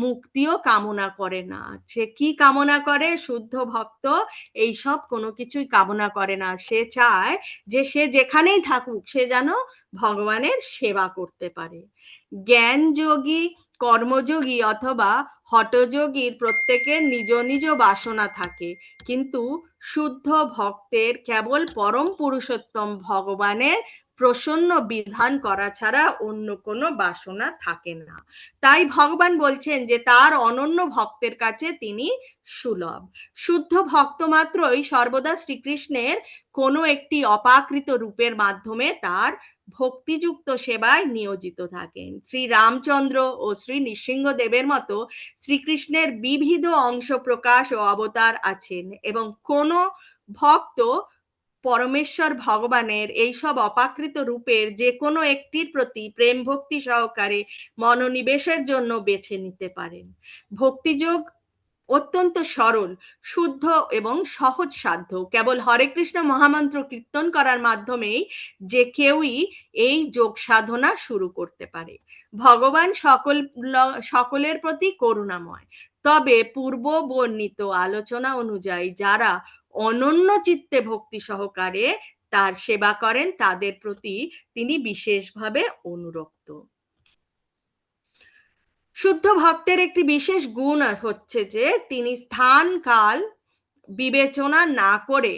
মুক্তিও কামনা করে না। সে কি কামনা করে? শুদ্ধ ভক্ত এইসব কোনো কিছুই কামনা করে না। সে চায় যে সে যেখানেই থাকুক সে যেন ভগবানের সেবা করতে পারে। জ্ঞান যোগী, কর্মযোগী অথবা হঠযোগীর প্রত্যেকের নিজ নিজ বাসনা থাকে, কিন্তু শুদ্ধ ভক্তের কেবল পরম পুরুষোত্তম ভগবানের প্রসন্ন বিধান করা ছাড়া অন্য কোনো বাসনা থাকে না। তাই ভগবান বলছেন যে তার অনন্য ভক্তের কাছে তিনি সুলভ। শুদ্ধ ভক্ত মাত্রই সর্বদা শ্রীকৃষ্ণের কোনো একটি অপাকৃত রূপের মাধ্যমে তার ভক্তিযুক্ত সেবায় নিয়োজিত থাকেন। শ্রী রামচন্দ্র ও শ্রী নৃসিংহদেবের মতো শ্রীকৃষ্ণের বিবিধ অংশ প্রকাশ ও অবতার আছেন এবং কোনো ভক্ত পরমেশ্বর ভগবানের এইসব অপাকৃত রূপের যে কোনো একটির প্রতি প্রেম ভক্তি সহকারে মনোনিবেশের জন্য বেছে নিতে পারেন। ভক্তিযোগ অত্যন্ত সরল, শুদ্ধ এবং সহজ সাধ্য। কেবল হরে কৃষ্ণ মহামন্ত্র কীর্তন করার মাধ্যমেই যে কেউই এই যোগ সাধনা শুরু করতে পারে। ভগবান সকলের প্রতি করুণাময়, তবে পূর্ব বর্ণিত আলোচনা অনুযায়ী যারা অনন্য চিত্তে ভক্তি সহকারে তার সেবা করেন তাদের প্রতি তিনি বিশেষভাবে অনুরক্ত। শুদ্ধ ভক্তের একটি বিশেষ গুণ হচ্ছে যে তিনি স্থান কাল বিবেচনা না করে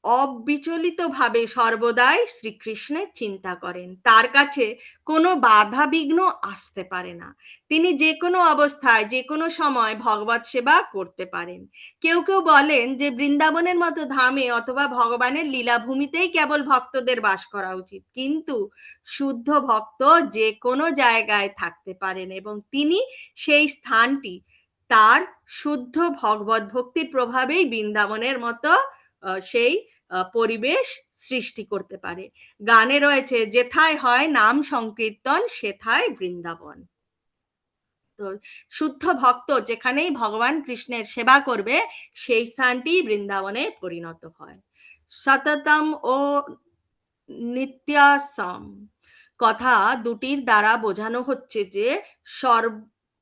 অবিচলিতভাবে সর্বদাই শ্রীকৃষ্ণের চিন্তা করেন। তার কাছে কোনো বাধা বিঘ্ন আসতে পারে না। তিনি যে কোনো অবস্থায় যে কোনো সময় ভগবত সেবা করতে পারেন। কেউ কেউ বলেন যে বৃন্দাবনের মতো ধামে অথবা ভগবানের লীলাভূমিতেই কেবল ভক্তদের বাস করা উচিত, কিন্তু শুদ্ধ ভক্ত যে কোনো জায়গায় থাকতে পারেন এবং তিনি সেই স্থানটি তার শুদ্ধ ভগবত ভক্তির প্রভাবেই বৃন্দাবনের মতো সেই পরিবেশ সৃষ্টি করতে পারে। গানে রয়েছে, যেথায় হয় নাম সংকীর্তন সেথায় বৃন্দাবন। তো শুদ্ধ ভক্ত যেখানেই ভগবান কৃষ্ণের সেবা করবে সেই স্থানটি বৃন্দাবনে পরিণত হয়। সততম ও নিত্যাসম কথা দুটির দ্বারা বোঝানো হচ্ছে যে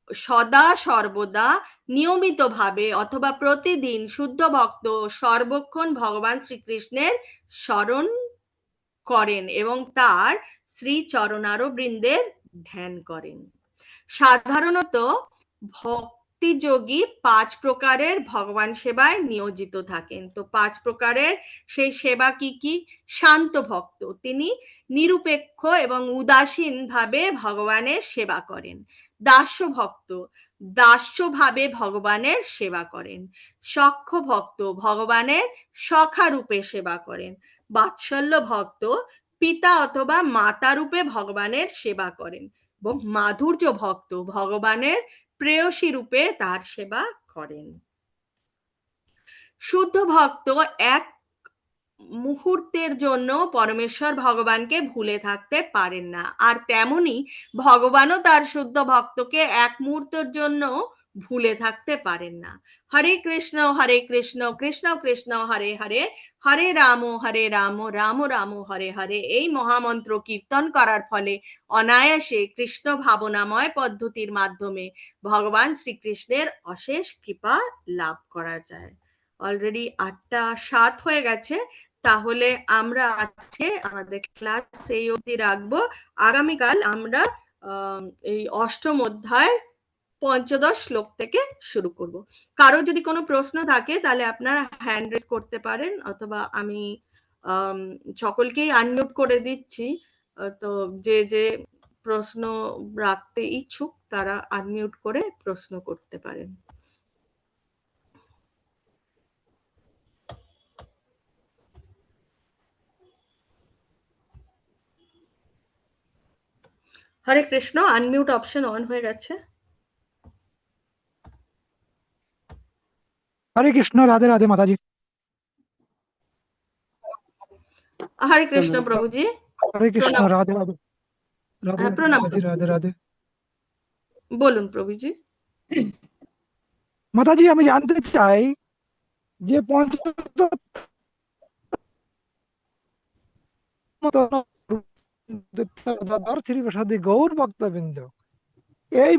সদা সর্বদা নিয়মিতভাবে অথবা প্রতিদিন শুদ্ধ ভক্ত সর্বক্ষণ ভগবান শ্রীকৃষ্ণের স্মরণ করেন এবং তার শ্রী চরণারবিন্দের ধ্যান করেন। সাধারণত ভক্তিযোগী 5 প্রকারের ভগবান সেবায় নিয়োজিত থাকেন। তো 5 প্রকারের সেই সেবা কি কি? শান্ত ভক্ত, তিনি নিরপেক্ষ এবং উদাসীন ভাবে ভগবানের সেবা করেন। দাস্য ভক্ত দাস্যভাবে ভগবানের সেবা করেন। সখ্য ভক্ত ভগবানের সখা রূপে সেবা করেন। বাৎসল্য ভক্ত পিতা অথবা মাতা রূপে ভগবানের সেবা করেন এবং মাধুর্য ভক্ত ভগবানের প্রেয়সী রূপে তার সেবা করেন। শুদ্ধ ভক্ত এক মুহূর্তের জন্য পরমেশ্বর ভগবানকে ভুলে থাকতে পারেন না, আর তেমনি ভগবানও তার শুদ্ধ ভক্তকে এক মুহূর্তের জন্য ভুলে থাকতে পারেন না। হরে কৃষ্ণ কৃষ্ণ কৃষ্ণ হরে হরে, হরে রাম রাম রাম হরে হরে, এই মহামন্ত্র কীর্তন করার ফলে অনায়াসে কৃষ্ণ ভাবনাময় পদ্ধতির মাধ্যমে ভগবান শ্রীকৃষ্ণের অশেষ কৃপা লাভ করা যায়। অলরেডি 8:07 হয়ে গেছে, তাহলে আমরা আজকে আমাদের ক্লাস এই অবধি রাখবো। আগামীকাল আমরা এই অষ্টম অধ্যায় পঞ্চদশ শ্লোক থেকে শুরু করব। কারো যদি কোনো প্রশ্ন থাকে তাহলে আপনারা হ্যান্ড রেজ করতে পারেন, অথবা আমি সকলকেই আনমিউট করে দিচ্ছি। তো যে যে প্রশ্ন রাখতে ইচ্ছুক তারা আনমিউট করে প্রশ্ন করতে পারেন। হরে কৃষ্ণ, আনমিউট অপশন অন হয়ে গেছে। हरे कृष्ण, राधे राधे माता जी। हरे कृष्ण प्रभु जी। हरे कृष्ण, প্রণাম। राधे राधे। राधे राधे প্রণাম माता जी, প্রভু। राधे राधे। বলুন প্রভুজি। माता जी, আমি জানতে চাই যে পঞ্চতত্ত্ব শ্রী প্রসাদী গৌর ভক্তবৃন্দ এই